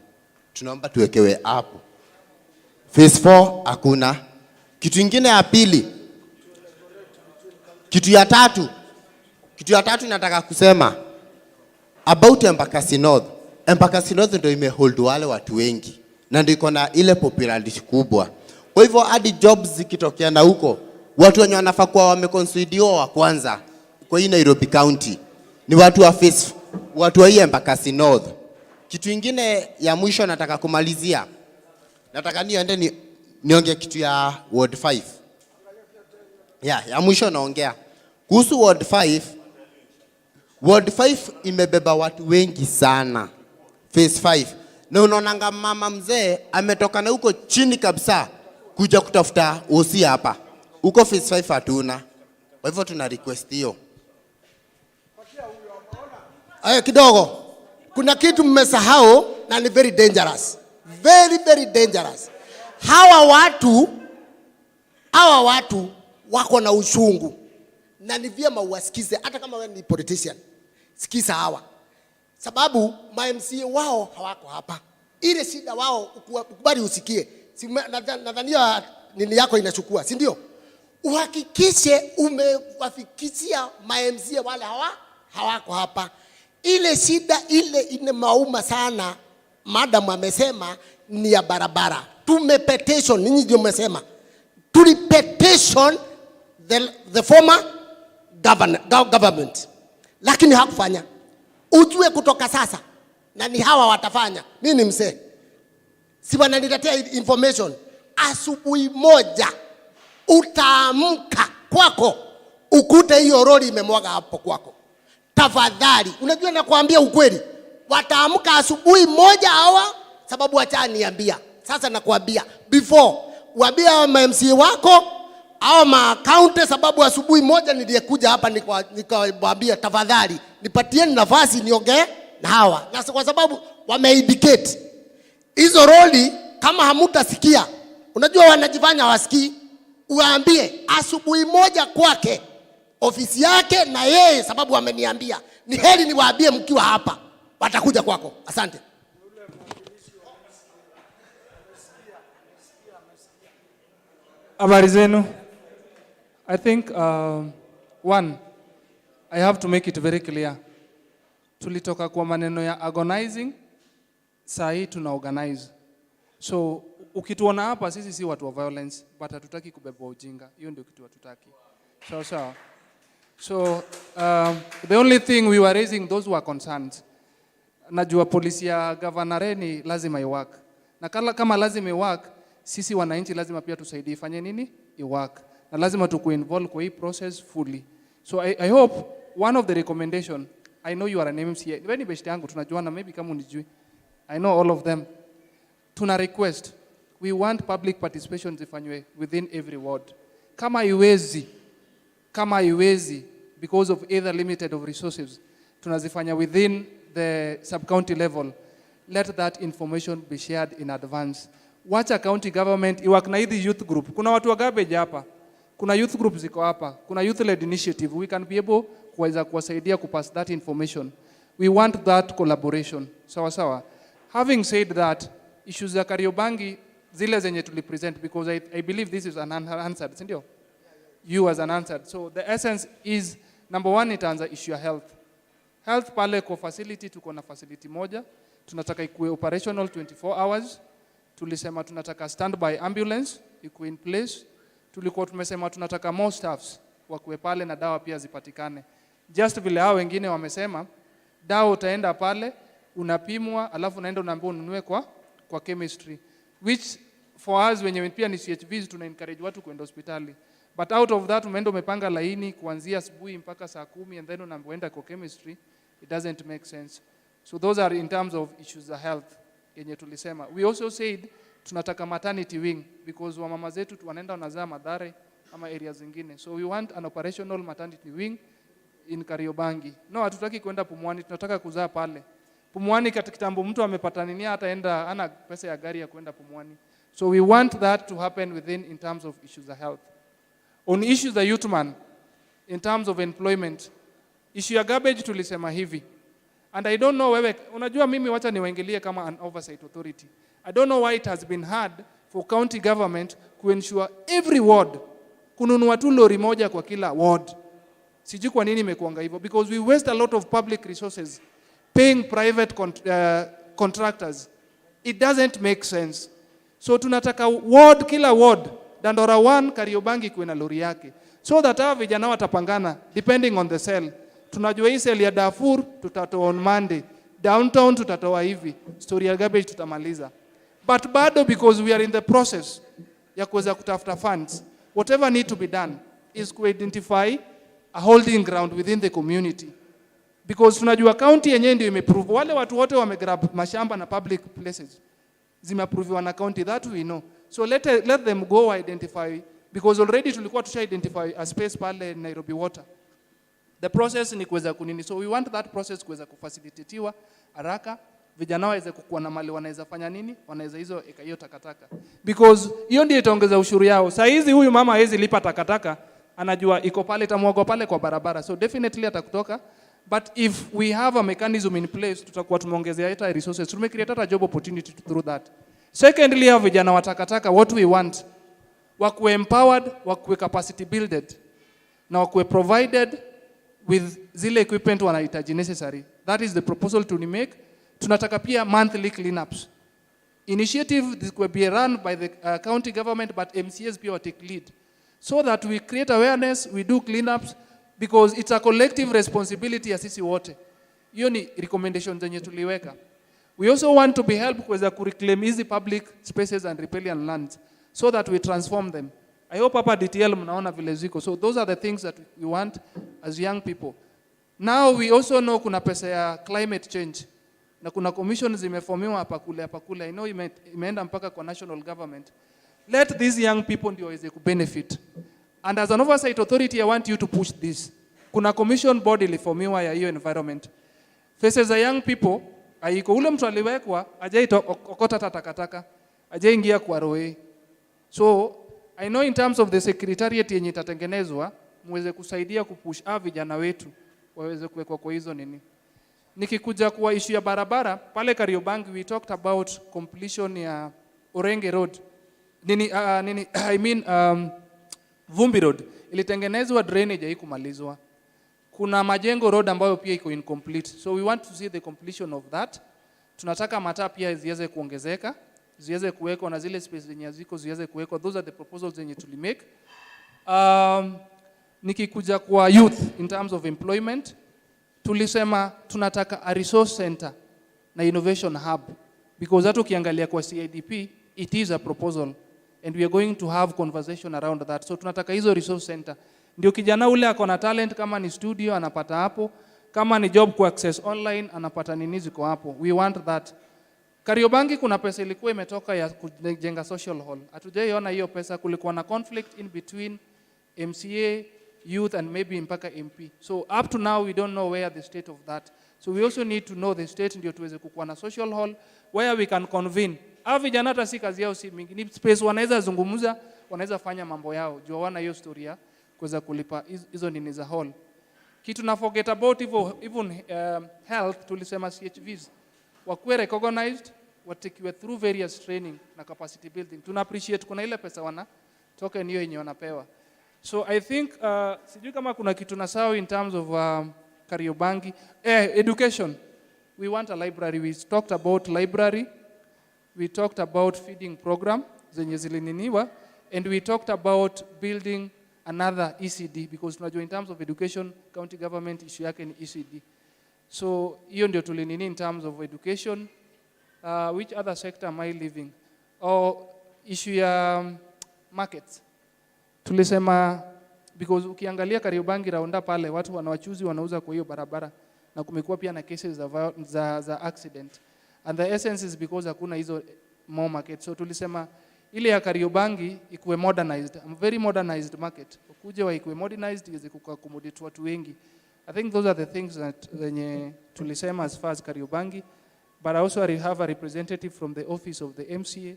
Speaker 15: Tunaomba tuwekewe hapo. Phase 4 hakuna. Kitu kingine ya pili. Kitu ya tatu nataka kusema about Embakasi North. Embakasi North ndio imehold wale watu wengi na ndio iko na ile popularity kubwa. Kwa hivyo hadi jobs zikitokea na huko, watu wenye wanafaa kuwa wameconsidiwa wa kwanza kwa hii Nairobi County ni watu wa phase, watu wa hii Embakasi North. Kitu kingine ya mwisho nataka kumalizia. Nataka niende niongee kitu ya Ward 5. Ya mwisho naongea kuhusu Ward 5. Ward 5 imebeba watu wengi sana. Phase 5. Na unaonanga mama mzee ametoka na huko chini kabisa kuja kutafuta OC hapa. Huko phase 5 hatuna. Kwa hivyo tuna request hiyo.
Speaker 16: Kidogo. Kuna kitu mmesahau na ni very dangerous. Very, very dangerous. Hawa watu wako na ushungu. Na ni vyema uwasikize hata kama wewe ni politician. Sikiza hawa. Sababu ma-MCA wao hawako hapa. Ile shida wao ukubali usikie. Nadhania nini yako inachukua, si ndio? Uhakikishe umewafikishia ma-MCA wale hawako hapa. Ile shida ile inemauma sana. Madam amesema ni ya barabara. Tumepetition, ninyi ndio mmesema. Tulipetition the former government. Lakini hakufanya. Ujue kutoka sasa na ni hawa watafanya. Mimi ni mzee. Si wananiletea information. Asubuhi moja utaamka kwako ukute hiyo lori imemwaga hapo kwako. Tafadhali, unajua nakwambia ukweli. Wataamka asubuhi moja hawa sababu acha niambia. Sasa nakwambia before waambia MCA wako au ma-county sababu asubuhi moja niliyekuja hapa nikamwambia tafadhali nipatieni nafasi niongee na hawa. Na kwa sababu wameindicate hizo roli kama hamutasikia. Unajua wanajifanya wasikii. Uwaambie asubuhi moja kwake ofisi yake na yeye sababu wameniambia. Ni heri niwaambie mkiwa hapa. Watakuja kwako. Asante.
Speaker 10: Habari zenu. I think one, I have to make it very clear. Tulitoka kwa maneno ya agonizing, saa hii tuna organize. So ukituona hapa sisi si watu wa violence, but hatutaki kubeba ujinga. Hiyo ndio kitu hatutaki. So the only thing we were raising those who are concerned. Najua polisi ya governoreni lazima iwork. Na kama lazima iwork, sisi wananchi lazima pia tusaidie ifanye nini? Iwork. Na lazima tuku-involve kwa hii process fully. So I hope one of the recommendation, I know you are an MCA. When best yangu tunajuana maybe kama unijui. I know all of them. Tuna request, we want public participation zifanywe within every ward. Kama iwezi because of either limited of resources, tunazifanya within the sub-county level. Let that information be shared in advance. Wacha county government iwork na hizi youth group. Kuna watu wa garbage hapa. Kuna youth group ziko hapa. Kuna youth-led initiative. We can be able kuweza kuwasaidia kupass that information. We want that collaboration. Sawa. Having said that, issues za Kariobangi zile zenye tulipresent because I believe this is an unanswered, sindio? You as an answered. So the essence is, number one, itaanza issue ya health. Health pale kwa facility, tuko na facility moja. Tunataka ikuwe operational 24 hours. Tulisema tunataka standby ambulance ikuwe in place. Tulikuwa tumesema tunataka more staffs wakuwe pale na dawa pia zipatikane. Just vile hao wengine wamesema, dawa utaenda pale, unapimwa, alafu unaenda unaambiwa ununue kwa chemistry. Which for us wenye pia ni CHVs tuna encourage watu kwenda hospitali. But out of that umeenda umepanga laini kuanzia asubuhi mpaka saa 10 and then unaenda kwa chemistry, it doesn't make sense. So those are in terms of issues of health yenye tulisema. We also said tunataka maternity wing because wamama zetu wanaenda wanazaa Mathare ama areas zingine. So we want an operational maternity wing in Kariobangi. No, hatutaki kwenda Pumwani, tunataka kuzaa pale. Pumwani katika kitambo mtu amepata nini hataenda ana pesa ya gari ya kwenda Pumwani. So we want that to happen within in terms of issues of health. On issues of youth man, in terms of employment, issue ya garbage tulisema hivi. And I don't know wewe, unajua mimi wacha niwaingilie kama an oversight authority. I don't know why it has been hard for county government to ensure every ward kununua tu lori moja kwa kila ward. Sijui kwa nini imekuanga hivyo, because we waste a lot of public resources paying private contractors. It doesn't make sense. So tunataka ward, kila ward, Dandora 1 Kariobangi kuwe na lori yake, so that hawa vijana watapangana depending on the cell. Tunajua hii cell ya Darfur tutatoa on Monday, downtown tutatoa hivi, story ya garbage tutamaliza. But bado because we are in the process ya kuweza kutafuta funds, whatever need to be done is to identify a holding ground within the community. Because tunajua county yenyewe ndio imeprove wale watu wote wamegrab mashamba na public places zimeapproviwa na county, that we know. So let them go identify, because already tulikuwa tusha identify a space pale Nairobi Water. The process ni kuweza kunini. So we want that process kuweza kufacilitatiwa haraka, vijana waweze kukua na mali wanaweza fanya nini, wanaweza hizo eka hiyo takataka, because hiyo ndio itaongeza ushuru yao. Saa hizi huyu mama hawezi lipa takataka, anajua iko pale tamwago pale kwa barabara, so definitely atakutoka. But if we have a mechanism in place, tutakuwa tumeongezea hata resources, tumecreate hata job opportunity through that. Secondly, have vijana wa takataka, what we want, wakuwe empowered, wakuwe capacity builded, na wakuwe provided with zile equipment wanahitaji necessary. That is the proposal to make. Tunataka pia monthly cleanups. Initiative this will be run by the county government, but MCAs pia take lead, so that we create awareness, we do cleanups, because it's a collective responsibility ya sisi wote. Hiyo ni recommendation zenye tuliweka. We also want to be helped kuweza kureclaim hizi public spaces and riparian lands, so that we transform them. I hope hapa DTL mnaona vile ziko. So those are the things that we want as young people. Now we also know kuna pesa ya climate change, na kuna commission zimeformiwa hapa kule. I know imeenda mpaka kwa national government. Let these young people ndio waweze kubenefit. And as an oversight authority, I want you to push this. Kuna commission board iliformiwa ya hiyo environment. Faces za young people, haiko ule mtu aliwekwa, ajaita okota takataka, ajaingia kwa roe. So I know in terms of the secretariat yenye itatengenezwa, muweze kusaidia kupush vijana wetu waweze kuwekwa kwa hizo nini. Nikikuja kwa issue ya barabara, pale Kariobangi we talked about completion ya Orenge Road. Vumbi Road ilitengenezwa, drainage haikumalizwa. Kuna Majengo Road ambayo pia iko incomplete. So we want to see the completion of that. Tunataka mataa pia ziweze kuongezeka, ziweze kuwekwa na zile space zenye ziko ziweze kuwekwa. Those are the proposals zenye tulimake. Nikikuja kwa youth in terms of employment, tulisema tunataka a resource center na innovation hub, because hata ukiangalia kwa CIDP it is a proposal and we are going to have conversation around that. So tunataka hizo resource center ndio kijana ule ako na talent, kama ni studio anapata hapo, kama ni job ku access online anapata nini ziko hapo. We want that. Kariobangi kuna pesa ilikuwa imetoka ya kujenga social hall, hatujaiona hiyo pesa. Kulikuwa na conflict in between MCA, youth and maybe mpaka MP. So up to now we don't know where the state of that. So we also need to know the state ndio tuweze kukuwa na social hall where we can convene. Vijana hata si kazi yao si mingi, ni space wanaweza zungumza, wanaweza fanya mambo yao, jua wana hiyo story ya kuweza kulipa hizo nini za hall. Kitu na forget about even health, tulisema CHVs wakuwe recognized, watakiwe through various training na capacity building. Tuna appreciate kuna ile pesa wana token hiyo yenye wanapewa. So I think sijui kama kuna kitu na sawa in terms of Kariobangi. Education, we want a library. We talked about library, we talked about feeding program zenye zilininiwa, and we talked about building another ECD, because tunajua in terms of education county government issue yake ni ECD. So hiyo ndio tulinini in terms of education. Which other sector am I leaving? Issue ya markets. Tulisema because ukiangalia Kariobangi raunda pale watu wanawachuzi wanauza kwa hiyo barabara, na kumekuwa pia na cases za accident, and the essence is because hakuna hizo more market. So tulisema ile ya Kariobangi ikuwe modernized, a very modernized market, ukuje wa ikuwe modernized iweze kuaccommodate watu wengi. I think those are the things that zenye tulisema as far as Kariobangi, but also I have a representative from the office of the MCA,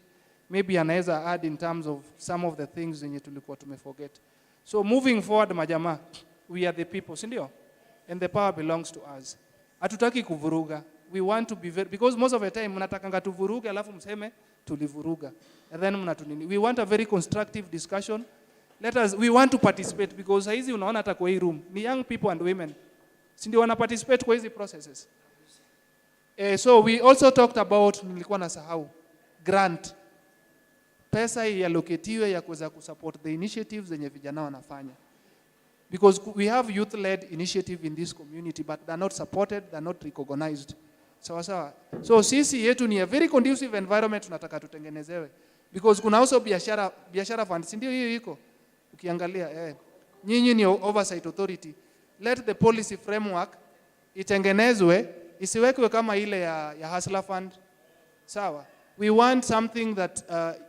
Speaker 10: maybe anaweza add in terms of some of the things zenye tulikuwa tumeforget. So moving forward, majama, we are the people, si ndio? And the power belongs to us. Hatutaki kuvuruga. We want to be very, because most of the time mnatakanga tuvuruge alafu mseme tulivuruga, and then mnatunini. We want a very constructive discussion. We want to participate, because hizi unaona hata kwa hii room ni young people and women, si ndio wana participate kwa hizi processes. So we also talked about, nilikuwa nasahau, grant. Pesa iallocatiwe ya kuweza kusupport the initiatives zenye vijana wanafanya. Because we have youth-led initiative in this community, but they're not supported, they're not recognized. Sawa. So sisi yetu ni a very conducive environment tunataka tutengenezewe. Because kuna also biashara fund, si ndio hiyo iko? Ukiangalia, nyinyi ni oversight authority. Let the policy framework itengenezwe, isiwekwe kama ile ya Hustler Fund. Sawa. We want something that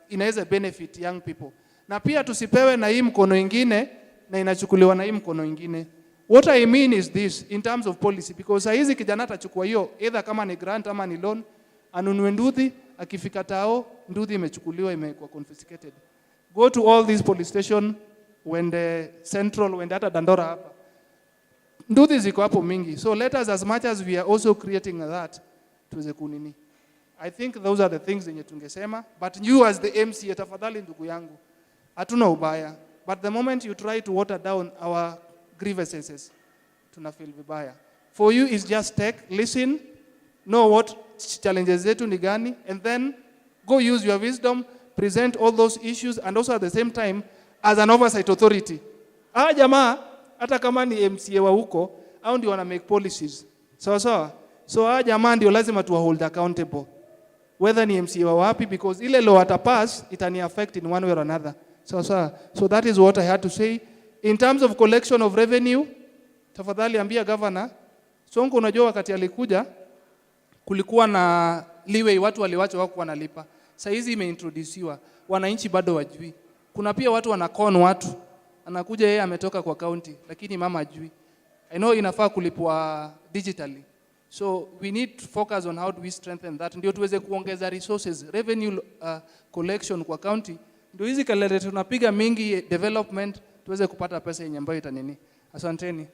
Speaker 10: inaweza benefit young people. Na pia tusipewe na hii mkono ingine na inachukuliwa na hii mkono ingine. What I mean is this in terms of policy, because hizi kijana atachukua hiyo either kama ni grant ama ni loan, anunue nduthi, akifika tao nduthi imechukuliwa, imekuwa confiscated. Go to all these police station, wende Central, wende hata Dandora hapa, nduthi ziko hapo mingi. So let us, as much as we are also creating that, tuweze kunini. I think those are the things zenye tungesema, but you as the MCA, tafadhali ndugu yangu, hatuna ubaya, but the moment you try to water down our grievances, tuna feel vibaya. For you is just take, listen, know what challenges zetu ni gani, and then go use your wisdom, present all those issues, and also at the same time as an oversight authority. Jamaa hata kama ni MCA wa huko au ndio wana make policies. Sawa. So jamaa ndio lazima tuwa hold accountable, whether ni MCA wa wapi, because ile law atapass itani affect in one way or another. So that is what I had to say. In terms of collection of revenue, tafadhali ambia governor, Sonko unajua wakati alikuja kulikuwa na leeway, watu waliwacha wako wanalipa. Sasa hizi imeintroduciwa, wananchi bado wajui. Kuna pia watu wanakon watu, anakuja yeye ametoka kwa county lakini mama ajui. I know inafaa kulipwa digitally. So we need to focus on how do we strengthen that, ndio tuweze kuongeza resources, revenue collection kwa county. Ndio hizi kelele tunapiga mingi development, tuweze kupata pesa yenye ambayo itanini. Asanteni.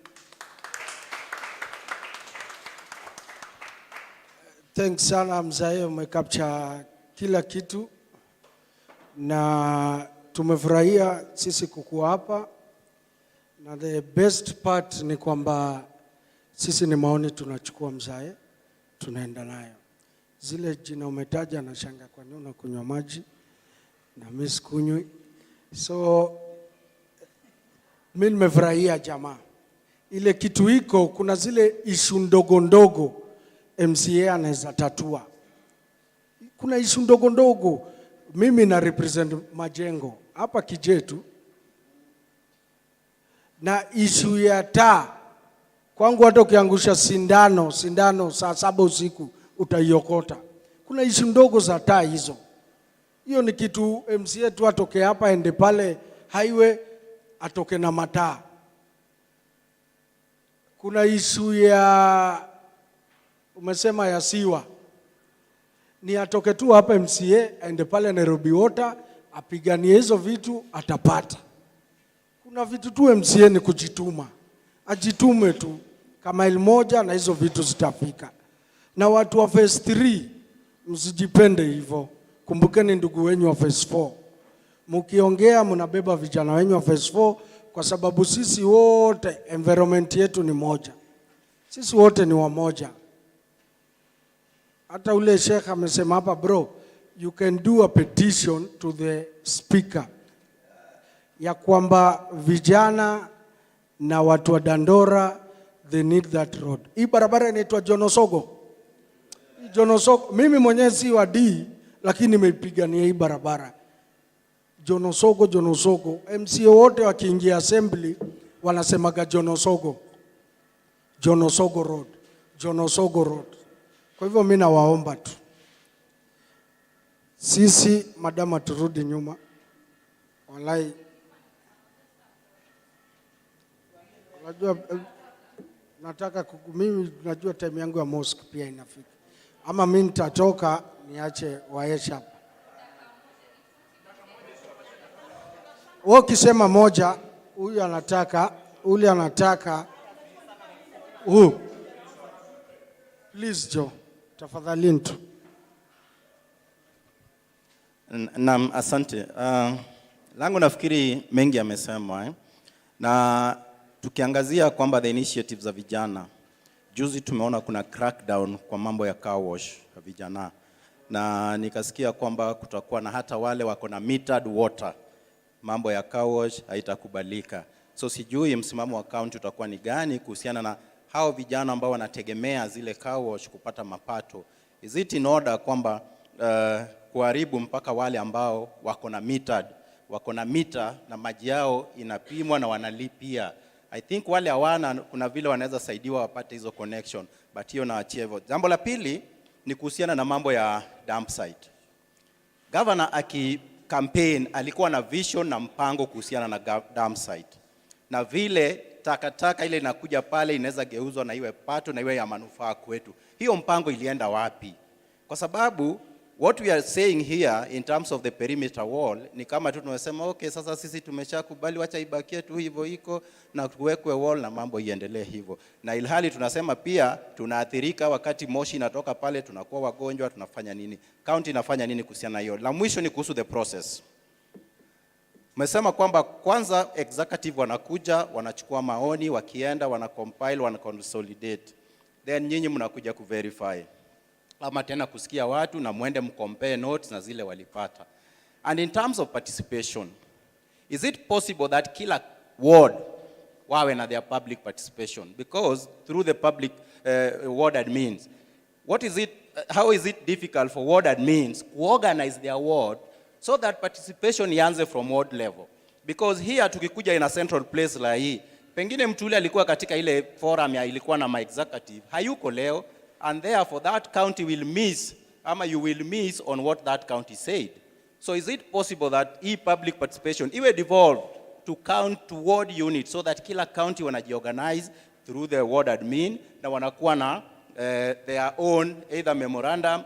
Speaker 3: Thanks sana mzee, umecapture kila kitu na tumefurahia sisi kukuwa hapa, na the best part ni kwamba sisi ni maoni tunachukua mzee, tunaenda nayo. Zile jina umetaja na shanga kwa nini unakunywa maji na mimi sikunywi. So mimi nimefurahia jamaa. Ile kitu iko, kuna zile issue ndogo MCA anaweza tatua. Kuna issue ndogo. Mimi na represent majengo hapa Kijetu, na issue ya taa kwangu, hata ukiangusha sindano saa 7 usiku utaiokota. Kuna issue ndogo za taa hizo. Hiyo ni kitu MCA tu atoke hapa ende pale highway atoke na mataa. Kuna issue ya umesema ya siwa, ni atoke tu hapa MCA aende pale Nairobi Water apiganie hizo vitu atapata. Kuna vitu tu MCA ni kujituma, ajitume tu kama moja na hizo vitu zitafika. Na watu wa phase 3 msijipende hivyo, kumbukeni ndugu wenyu wa phase 4. Mkiongea mnabeba vijana wenyu wa phase 4, kwa sababu sisi wote environment yetu ni moja, sisi wote ni wamoja. Hata ule Sheikh amesema hapa, bro, you can do a petition to the speaker ya kwamba vijana na watu wa Dandora they need that road. Hii barabara inaitwa Jonosogo. Jonosogo, mimi mwenyewe si wa D lakini nimeipigania hii barabara. Jonosogo, Jonosogo. MCA wote wakiingia assembly wanasemaga Jonosogo. Jonosogo Road. Jonosogo Road. Kwa hivyo mimi nawaomba tu. Sisi madama turudi nyuma. Walai. Unajua nataka mimi najua time yangu ya mosque pia inafika. Ama mimi nitatoka niache waesha hapa. Wewe ukisema moja, huyu anataka, ule anataka. Please Joe, tafadhali tu.
Speaker 17: Naam, asante. Langu nafikiri mengi yamesemwa na tukiangazia kwamba the initiatives za vijana, juzi tumeona kuna crackdown kwa mambo ya car wash ya vijana, na nikasikia kwamba kutakuwa na hata wale wako na metered water, mambo ya car wash haitakubalika. So sijui msimamo wa county utakuwa ni gani kuhusiana na hao vijana ambao wanategemea zile car wash kupata mapato. Is it in order kwamba kuharibu mpaka wale ambao wako na metered, wako na meter na maji yao inapimwa na wanalipia? I think wale hawana kuna vile wanaweza saidiwa wapate hizo connection, but hiyo naachia hivyo. Jambo la pili ni kuhusiana na mambo ya dump site. Governor campaign alikuwa na vision na mpango kuhusiana na dump site. Na vile takataka ile inakuja pale inaweza geuzwa na iwe pato na iwe ya manufaa kwetu. Hiyo mpango ilienda wapi? Kwa sababu what we are saying here in terms of the perimeter wall ni kama tu tunasema okay, sasa sisi tumeshakubali, wacha ibakie tu hivyo iko na kuwekwe wall na mambo iendelee hivyo. Na ilhali tunasema pia tunaathirika wakati moshi inatoka pale, tunakuwa wagonjwa, tunafanya nini? County inafanya nini kuhusiana hiyo? La mwisho ni kuhusu the process. Umesema kwamba kwanza executive wanakuja, wanachukua maoni, wakienda wanacompile, wanaconsolidate. Then nyinyi mnakuja kuverify. Ama tena kusikia watu na muende mcompare notes na zile walipata. And in terms of participation, is it possible that kila ward wawe na their public participation? Because through the public ward admins, how is it difficult for ward admins to organize their ward so that participation ianze from ward level? Because here tukikuja in a central place la hii, pengine mtu ule alikuwa katika ile forum ya ilikuwa na executive, hayuko leo, and therefore that county will miss, you will miss on what that county said. So is it possible that public participation iwe devolved to count to ward units so that kila county wanajiorganize through the ward admin na wanakuwa na their own either memorandum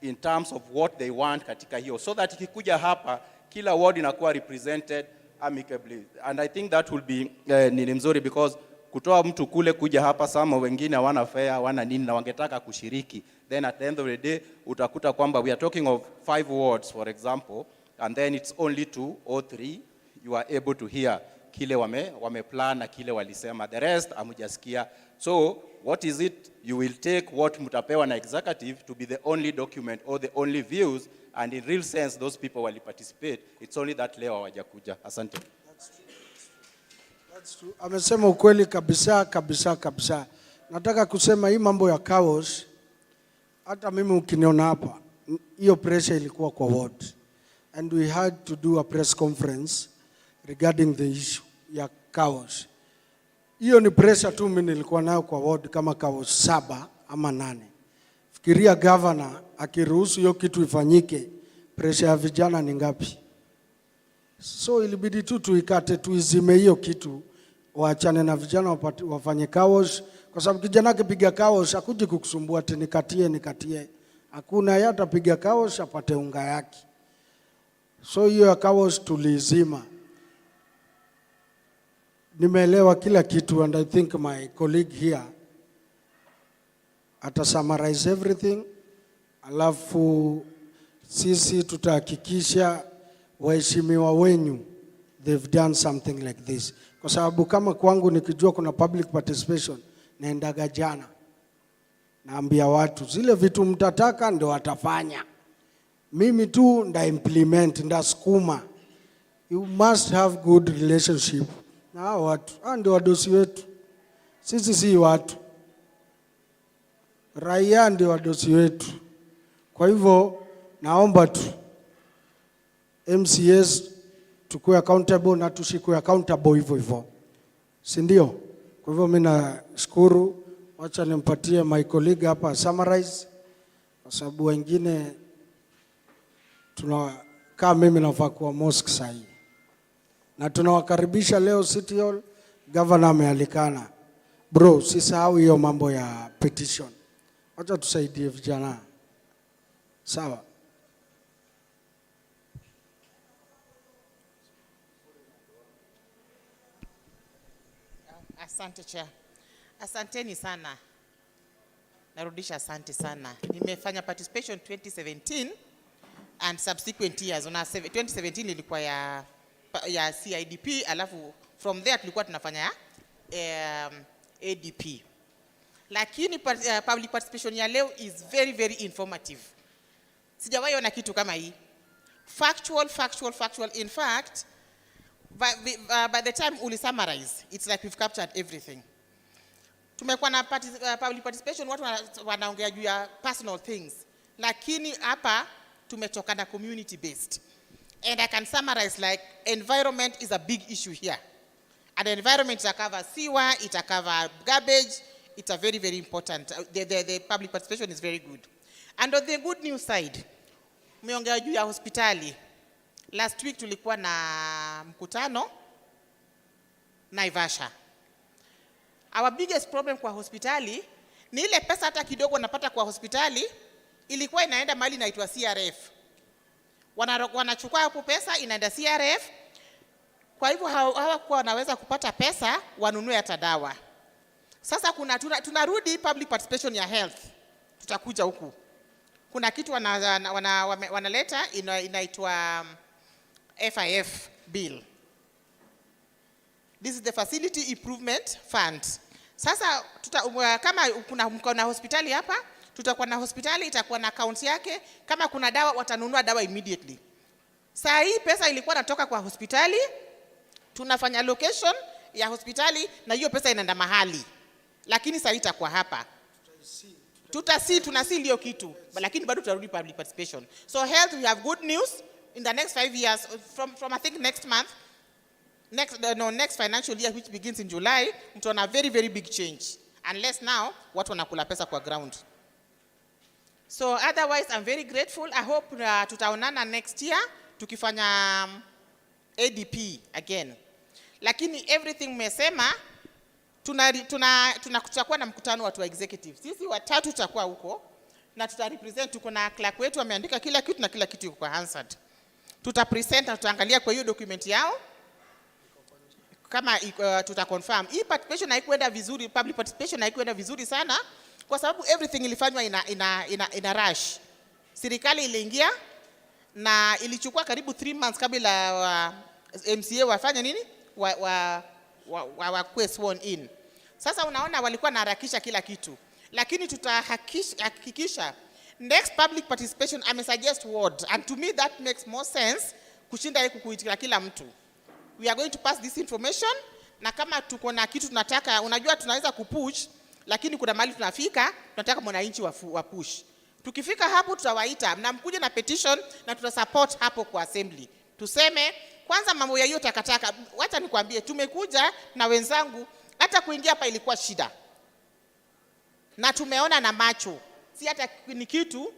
Speaker 17: in terms of what they want katika hiyo, so that ikikuja hapa kila ward inakuwa represented amicably. And I think that will be ni mzuri, because kutoa mtu kule kuja hapa, sama wengine hawana fare, hawana nini na wangetaka kushiriki, then at the end of the day utakuta kwamba we are talking of 5 wards for example, and then it's only 2 or 3 you are able to hear kile wame plan na kile walisema, the rest amujasikia. So what is it you will take what mutapewa na executive to be the only document or the only views, and in real sense those people will participate, it's only that leo hawajakuja. Asante.
Speaker 3: That's true. Amesema ukweli kabisa. Nataka kusema hii mambo ya chaos, hata mimi ukiniona hapa, hiyo pressure ilikuwa kwa ward. And we had to do a press conference regarding the issue ya chaos. Hiyo ni pressure tu mimi nilikuwa nayo kwa ward kama chaos 7 ama 8. Fikiria governor akiruhusu hiyo kitu ifanyike, pressure ya vijana ni ngapi? So ilibidi tu tuikate, tuizime hiyo kitu, waachane na vijana wafanye chaos, kwa sababu kijana akipiga chaos hakuji kukusumbua ati nikatie. Hakuna, yeye atapiga chaos apate unga yake. So hiyo ya chaos tuliizima. Nimeelewa kila kitu, and I think my colleague here ata summarize everything, alafu sisi tutahakikisha waheshimiwa wenyu they've done something like this. Kwa sababu kama kwangu nikijua kuna public participation, naendaga jana naambia watu zile vitu mtataka ndio watafanya, mimi tu nda implement, nda sukuma. You must have good relationship na hao watu. Ndio wadosi wetu, sisi si watu, raia ndio wadosi wetu. Kwa hivyo naomba tu MCS tukue accountable na tusikue accountable hivyo hivyo, si ndio? Kwa hivyo mimi nashukuru, wacha nimpatie my colleague hapa summarize, kwa sababu wengine tunakaa, mimi nafaa kuwa mosque sahi, na tunawakaribisha leo City Hall. Governor amealikana, bro, usisahau hiyo mambo ya petition, wacha tusaidie vijana, sawa?
Speaker 9: Asante Chair. Asanteni sana. Narudisha asante sana. Nimefanya participation 2017 and subsequent years. 2017 ilikuwa ya CIDP, alafu from there tulikuwa tunafanya ADP. Lakini public participation ya leo is very very informative. Sijawahi ona kitu kama hii. Factual. In fact, by the time uli summarize, it's like we've captured everything. Tumekuwa na public participation, watu wanaongea juu ya personal things, lakini hapa tumetoka na community based. And I can summarize like environment is a big issue here. And the environment ita cover sewer, ita cover garbage, it's a very very important. The public participation is very good. And on the good news side, umeongea juu ya hospitali. Last week tulikuwa na mkutano Naivasha. Our biggest problem kwa hospitali ni ile pesa hata kidogo napata kwa hospitali ilikuwa inaenda mahali inaitwa CRF. Wanachukua hapo pesa inaenda CRF. Kwa hivyo hawakuwa wanaweza kupata pesa wanunue hata dawa. Sasa tunarudi public participation ya health. Tutakuja huku. Kuna kitu wanaleta inaitwa FIF bill. This is the Facility Improvement Fund. Sasa kama kuna hospitali hapa, tutakuwa na hospitali, itakuwa na account yake. Kama kuna dawa, watanunua dawa immediately. Saa hii pesa ilikuwa natoka kwa hospitali, tunafanya location ya hospitali na hiyo pesa inaenda mahali. Lakini saa hii itakuwa hapa. Tunasi hiyo kitu, lakini bado tutarudi public participation. So health, we have good news. In the next 5 years, from I think next month, next financial year, which begins in July, mtaona very very big change. Unless now watu wanakula pesa kwa ground. So otherwise, I'm very grateful. I hope tutaonana next year tukifanya ADP again. Lakini everything mmesema, tutakuwa na mkutano watu wa executive. Sisi watatu tutakuwa huko na tutarepresent, tuko na clerk wetu ameandika kila kitu na kila kitu yuko kwa Hansard. Tutapresent na tutaangalia kwa hiyo document yao kama tutaconfirm. Hii participation haikuenda vizuri, public participation haikuenda vizuri sana kwa sababu everything ilifanywa ina rush. Serikali iliingia na ilichukua karibu 3 months kabla MCA wafanye nini? Wa sworn in. Sasa unaona walikuwa naharakisha kila kitu. Lakini tutahakikisha next public participation suggest word, and to me that makes more sense kushinda ile kukuitika kila mtu. We are going to pass this information, na kama tuko na kitu tunataka, unajua tunaweza kupush, lakini kuna mahali tunafika tunataka mwananchi wa push. Tukifika hapo tutawaita na mkuje na petition na tutasupport hapo kwa assembly. Tuseme kwanza mambo ya hiyo takataka, wacha nikwambie tumekuja na wenzangu, hata kuingia hapa ilikuwa shida. Na tumeona na macho. Si hata ni kitu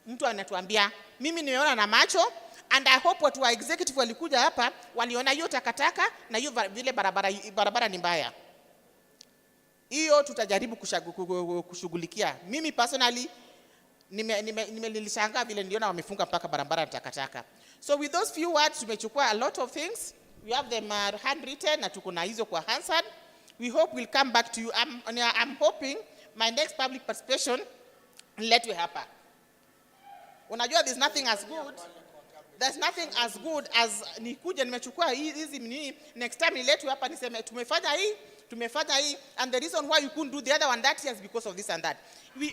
Speaker 9: mtu anatuambia. Mimi nimeona na macho, and I hope watu wa executive walikuja hapa waliona hiyo takataka na hiyo vile barabara ni mbaya. Hiyo tutajaribu kushughulikia. Mimi personally nilishangaa vile niliona wamefunga mpaka barabara takataka. So with those few words tumechukua a lot of things. We have them handwritten na tuko na hizo kwa Hansard. We hope we'll come back to you. I'm hoping my next public participation let you happen. Unajua there's nothing as good as nikuja nimechukua hizi next time niletwe hapa niseme tumefanya hii, and the reason why you couldn't do the other one that is because of this and that.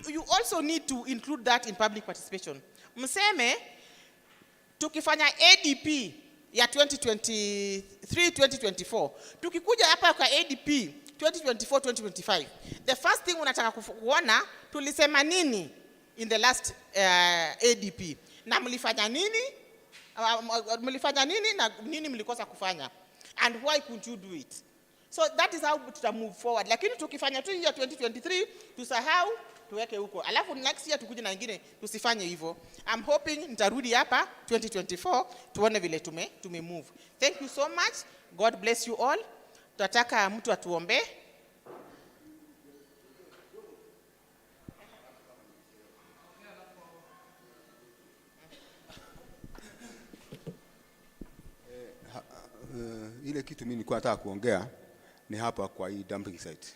Speaker 9: You also need to include that in public participation. Mseme tukifanya ADP ya 2023-2024, tukikuja hapa kwa ADP 2024-2025, the first thing unataka kuona tulisema nini in the last ADP, na mlifanya nini, mlifanya nini na nini mlikosa kufanya, and why couldn't you do it? So that is how to move forward. Lakini tukifanya tu hiyo 2023 tusahau, tuweke huko, alafu next year tukuje na nyingine, tusifanye hivyo. I'm hoping nitarudi hapa 2024 tuone vile tume move. Thank you so much. God bless you all. Tutataka mtu atuombe.
Speaker 18: Ile kitu mimi nilikuwa nataka kuongea ni hapa kwa hii dumping site.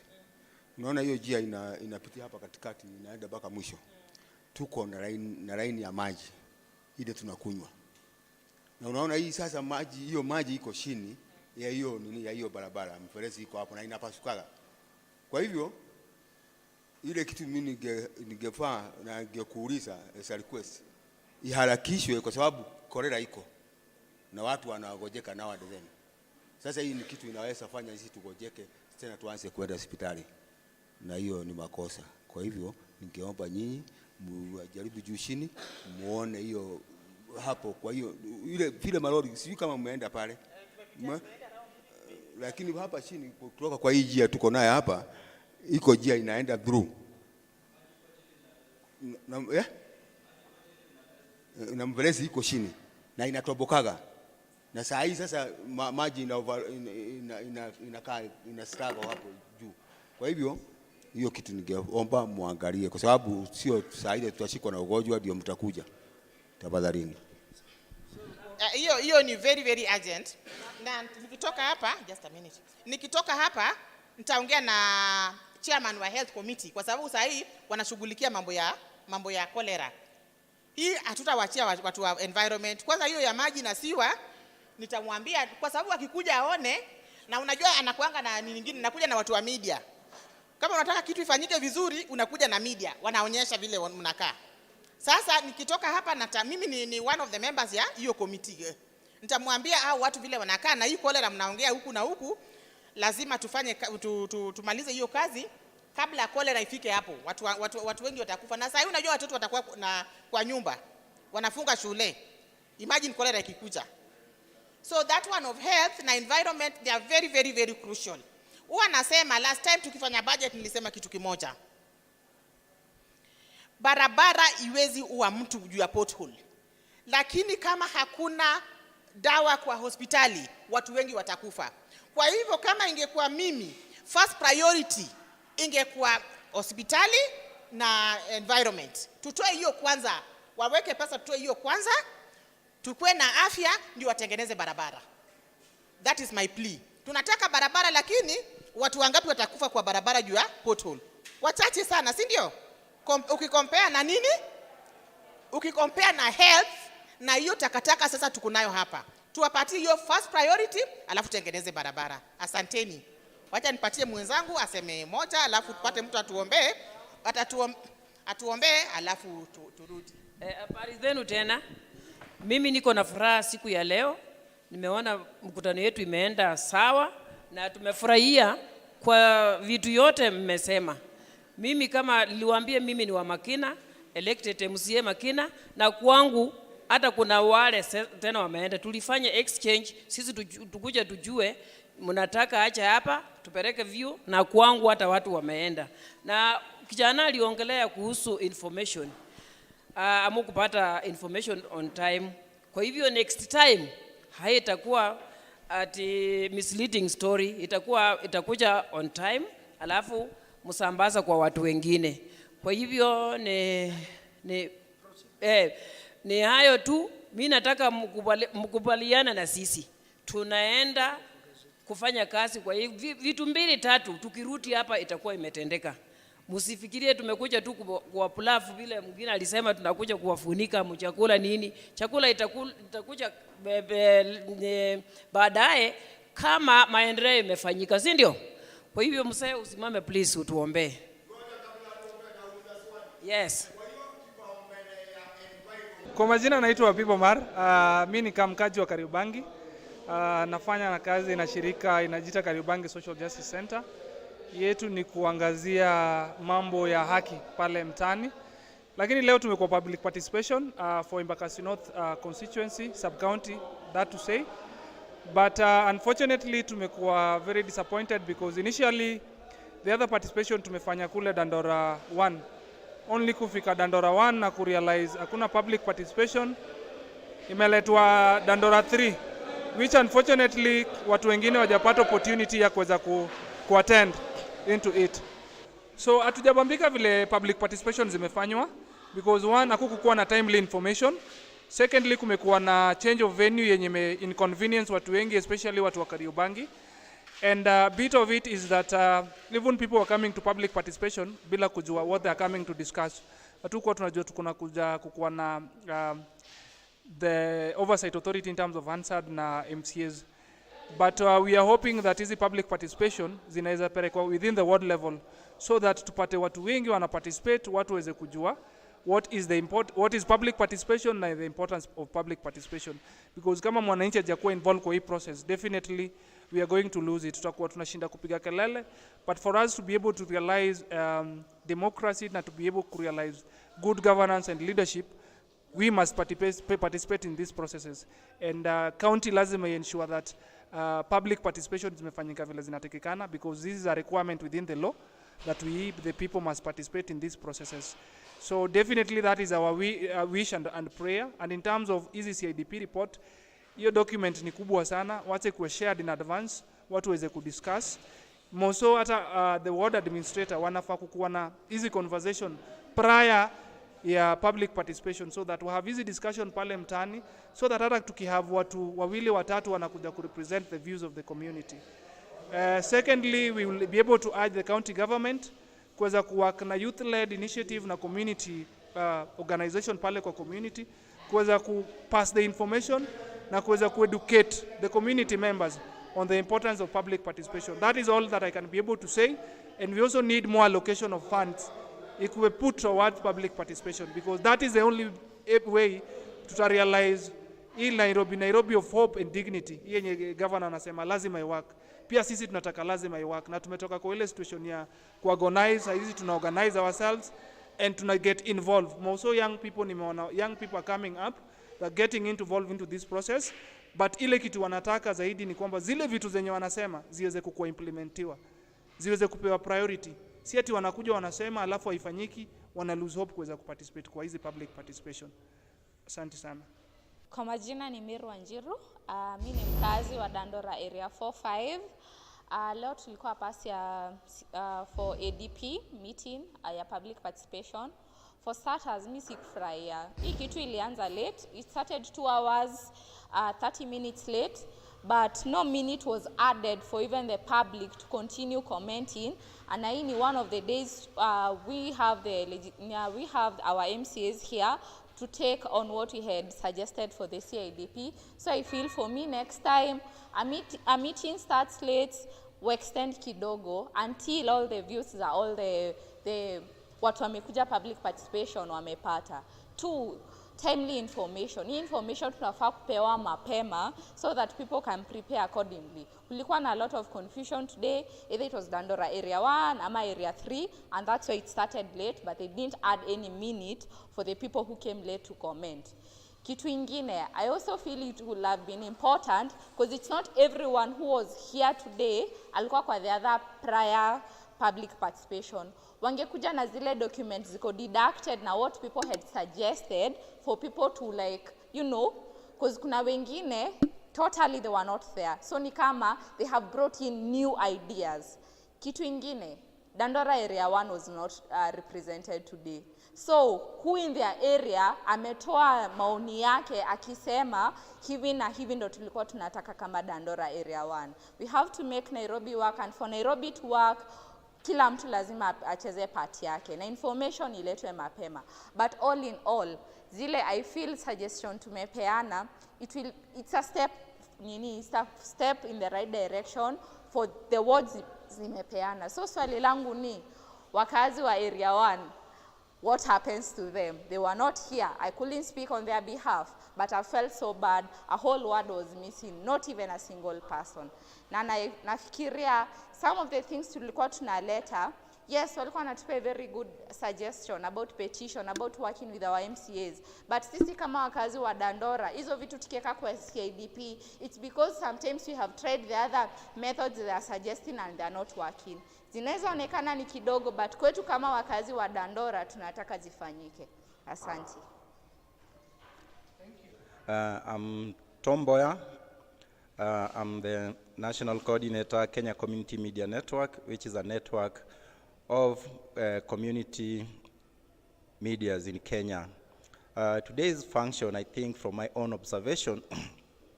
Speaker 18: Unaona hiyo njia inapitia hapa katikati inaenda mpaka mwisho. Tuko na line ya maji ile tunakunywa. Na unaona hii sasa hiyo maji iko chini ya hiyo barabara, mferezi iko hapo na inapasukaga. Kwa hivyo ile kitu mimi ningefaa na ningekuuliza as a request iharakishwe, kwa sababu kolera iko na watu wanagojeka nao adeni. Sasa hii ni kitu inaweza fanya sisi tugojeke tena tuanze kwenda hospitali, na hiyo ni makosa. Kwa hivyo ningeomba nyinyi mjaribu juu chini muone hiyo hapo. Kwa hiyo ile vile malori sijui kama mmeenda pale, lakini hapa chini kutoka kwa hii njia tuko naye hapa, iko njia inaenda through na mvelezi iko chini na inatobokaga, na saa hii sasa maji ina struggle hapo juu. Kwa hivyo hiyo kitu ningeomba muangalie, kwa sababu sio saa ile tutashikwa na ugonjwa ndio mtakuja. Tafadhalini.
Speaker 9: Hiyo ni very very urgent. Na nikitoka hapa, just a minute. Nikitoka hapa nitaongea na chairman wa health committee, kwa sababu saa hii wanashughulikia mambo ya cholera. Hii hatutawachia watu wa environment. Kwanza hiyo ya maji na siwa nitamwambia, kwa sababu akikuja aone, na unajua anakuanga na nyingine, nakuja na watu wa media. Kama unataka kitu ifanyike vizuri, unakuja na media, wanaonyesha vile mnakaa. Sasa nikitoka hapa mimi ni one of the members ya hiyo committee. Nitamwambia hao watu vile wanakaa na hii cholera mnaongea huku na huku, lazima tufanye tumalize hiyo kazi kabla cholera ifike hapo. Watu wengi watakufa. Na sasa unajua watoto watakuwa kwa nyumba, wanafunga shule. Imagine cholera ikikuja. So that one of health na environment, they are very very very crucial. Huwa nasema last time tukifanya budget nilisema kitu kimoja. Barabara iwezi uwa mtu juu ya pothole. Lakini kama hakuna dawa kwa hospitali, watu wengi watakufa. Kwa hivyo kama ingekuwa mimi, first priority ingekuwa hospitali na environment. Tutoe hiyo kwanza. Waweke pesa tutoe hiyo kwanza. Tukue na afya ndio watengeneze barabara. That is my plea. Tunataka barabara, lakini watu wangapi watakufa kwa barabara juu ya pothole? Wachache sana, si ndio? Ukikompare na nini? Ukikompare na health na hiyo takataka sasa tuko nayo hapa. Tuwapatie hiyo first priority, alafu tengeneze barabara. Asanteni. Wacha nipatie mwenzangu aseme moja, alafu tupate mtu atuombee, atuombee alafu turudi.
Speaker 12: Habari zenu tena. Mimi niko na furaha siku ya leo. Nimeona mkutano yetu imeenda sawa na tumefurahia kwa vitu yote mmesema. Mimi kama niliwaambia, mimi ni wa Makina, elected MCA Makina, na kwangu hata kuna wale tena wameenda. Tulifanya exchange, sisi tukuja tujue mnataka acha hapa tupeleke view, na kwangu hata watu wameenda. Na kijana aliongelea kuhusu information. Amu kupata information on time. Kwa hivyo next time haitakuwa ati misleading story, itakuja on time, alafu musambaza kwa watu wengine. Kwa hivyo ni hayo tu. Mimi nataka mkubaliana na sisi. Tunaenda kufanya kazi kwa hivi vitu 2-3, tukirudi hapa itakuwa imetendeka. Msifikirie tumekuja tu kwa pulafu vile mwingine alisema tunakuja kuwafunika mchakula nini. Chakula itakuja baadaye kama maendeleo imefanyika, si ndio? Kwa hivyo msee usimame please utuombee. Yes.
Speaker 10: Kwa majina naitwa Habibu Omar. Mimi ni kamkaji wa Kariobangi. Nafanya na kazi na shirika inajiita Kariobangi Social Justice Center. Yetu ni kuangazia mambo ya haki pale mtani. Lakini leo tumekuwa public participation for Embakasi North constituency, sub-county, that to say. But unfortunately tumekuwa very disappointed because initially the other participation tumefanya kule Dandora 1. Only kufika Dandora 1 na kurealize hakuna public participation, imeletwa Dandora 3, which unfortunately watu wengine wajapata opportunity ya kuweza attend into it. So hatujabambika vile public participation zimefanywa because one, hakukuwa na timely information. Secondly, kumekuwa na change of venue yenye inconvenience watu wengi, especially watu wa Kariobangi. And a bit of it is that even people are coming to public participation bila kujua what they are coming to discuss. Hatukuwa tunajua tukuna kuja kukuwa na the oversight authority in terms of Hansard na MCAs. But we are hoping that hizi public participation zinaweza pelekwa within the ward level so that tupate watu wengi wana participate, watu waweze kujua what is public participation na the importance of public participation, because kama mwananchi hajakuwa involved kwa hii process, definitely we are going to lose it. Tutakuwa tunashinda kupiga kelele, but for us to be able to realize democracy na to be able to realize good governance and leadership, we must participate in these processes. And county lazima ensure that public participation zimefanyika vile zinatakikana, because this is a requirement within the law that we, the people, must participate in these processes. So definitely that is our wish and prayer. And in terms of easy CIDP report, hiyo document ni kubwa sana, wache kuwe shared in advance, watu waweze kudiscuss. Moso hata the ward administrator wanafaa kukuwa na easy conversation prior ya public participation, so that we have easy discussion pale mtani, so that hata tukihave watu wawili watatu wanakuja ku represent the views of the community. Secondly, we will be able to urge the county government kuweza kuwork na youth led initiative na community organization pale kwa community, kuweza ku pass the information na kuweza ku educate the community members on the importance of public participation. That is all that I can be able to say, and we also need more allocation of funds if we put towards public participation, because that is the only way to realize hii Nairobi of hope and dignity yenye governor anasema lazima iwork. Pia sisi tunataka lazima iwork, na tumetoka kwa ile situation ya kuorganize, hizi tuna organize ourselves and tuna get involved. Also young people, nimeona young people are coming up, they're getting involved into this process, but ile kitu wanataka zaidi ni kwamba zile vitu zenye wanasema ziweze kukua implementiwa, ziweze kupewa priority. Si ati wanakuja wanasema alafu haifanyiki, wana lose hope kuweza kuparticipate kwa hizi public participation. Asante sana.
Speaker 7: Kwa majina ni Miru Wanjiru, mimi ni mkazi wa Dandora area 45. Leo tulikuwa pasi ya for ADP meeting ya public participation. For starters, mimi sikufurahia. Hii kitu ilianza late. It started 2 hours 30 minutes late, but no minute was added for even the public to continue commenting. And hii ni one of the days we have our MCAs here to take on what we had suggested for the CIDP. So I feel for me next time a meeting starts late, we extend kidogo until all the views are all the watu wamekuja public participation wamepata. 2, timely information. Hii information tunafaa kupewa mapema so that people can prepare accordingly. Kulikuwa na a lot of confusion today, either it was Dandora area 1 ama area 3, and that's why it started late, but they didn't add any minute for the people who came late to comment. Kitu ingine, I also feel it would have been important, because it's not everyone who was here today alikuwa kwa the other prior public participation. Wangekuja na zile documents ziko deducted na what people had suggested for people to, like, you know, because kuna wengine totally they were not there. So ni kama they have brought in new ideas. Kitu ingine, Dandora area 1 was not represented today. So who in their area ametoa maoni yake akisema hivi na hivi ndo tulikuwa tunataka kama Dandora area 1. We have to make Nairobi work, and for Nairobi to work, kila mtu lazima acheze part yake na information iletwe mapema. But all in all, zile I feel suggestion tumepeana, it's a step in the right direction for the words zimepeana. So swali langu ni, wakazi wa area 1, what happens to them? They were not here. I couldn't speak on their behalf, but I felt so bad. A whole word was missing, not even a single person. Na nafikiria some of the things tulikuwa tunaleta, Yes, walikuwa wanatupa a very good suggestion about petition, about working with our MCAs. But sisi kama wakazi wa Dandora, hizo vitu tukiweka kwa CIDP, it's because sometimes we have tried the other methods they are suggesting and they are not working. Zinaweza onekana ni kidogo, but kwetu kama wakazi wa Dandora tunataka zifanyike. Asante.
Speaker 17: I'm Tom Boya. I'm the National Coordinator, Kenya Community Media Network, which is a network of community medias in Kenya. Today's function, I think, from my own observation,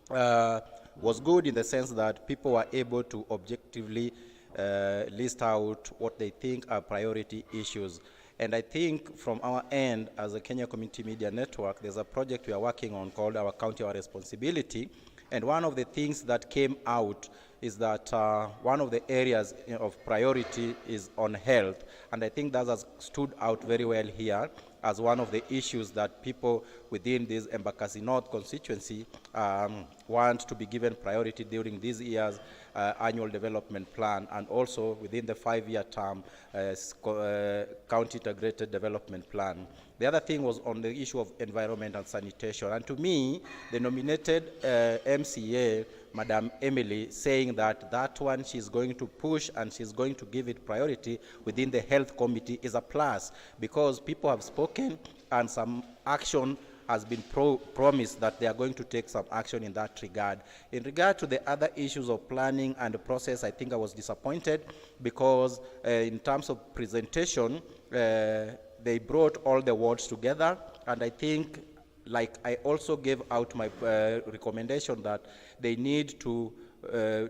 Speaker 17: was good in the sense that people were able to objectively list out what they think are priority issues. And I think from our end, as a Kenya Community Media Network, there's a project we are working on called Our County, Our Responsibility. And one of the things that came out is that one of the areas of priority is on health. And I think that has stood out very well here as one of the issues that people within this Embakasi North constituency want to be given priority during this year's annual development plan, and also within the 5-year term county integrated development plan. The other thing was on the issue of environment and sanitation. And to me, the nominated MCA, Madam Emily, saying that that one she's going to push and she's going to give it priority within the health committee is a plus, because people have spoken and some action has been promised that they are going to take some action in that regard. In regard to the other issues of planning and the process, I think I was disappointed because in terms of presentation, they brought all the wards together, and I think, like I also gave out my recommendation that they need to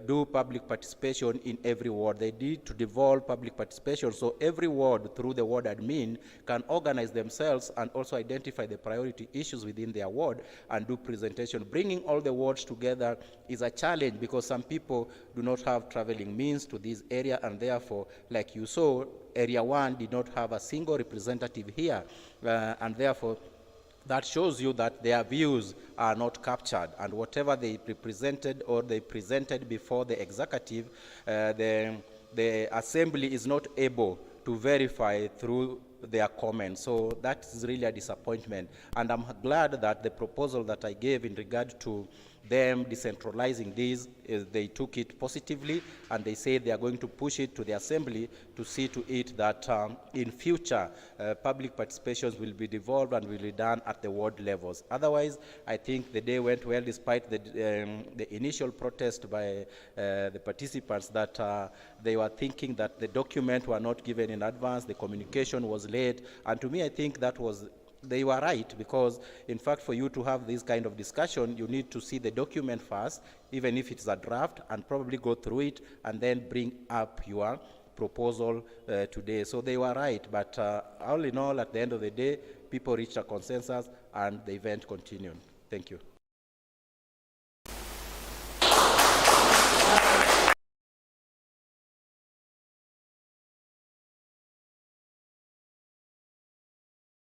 Speaker 17: do public participation in every ward. They need to devolve public participation so every ward, through the ward admin, can organize themselves and also identify the priority issues within their ward and do presentation. Bringing all the wards together is a challenge because some people do not have traveling means to this area, and therefore, like you saw, Area 1 did not have a single representative here, and therefore that shows you that their views are not captured, and whatever they represented or they presented before the executive, the assembly is not able to verify through their comments. So that is really a disappointment, and I'm glad that the proposal that I gave in regard to them decentralizing this, they took it positively, and they say they are going to push it to the assembly to see to it that in future public participations will be devolved and will be done at the ward levels. Otherwise, I think the day went well despite the initial protest by the participants that they were thinking that the document were not given in advance, the communication was late, and to me I think that was they were right, because in fact for you to have this kind of discussion you need to see the document first, even if it's a draft, and probably go through it and then bring up your proposal today. So they were right, but all in all, at the end of the day, people reached a consensus and the event continued. Thank you.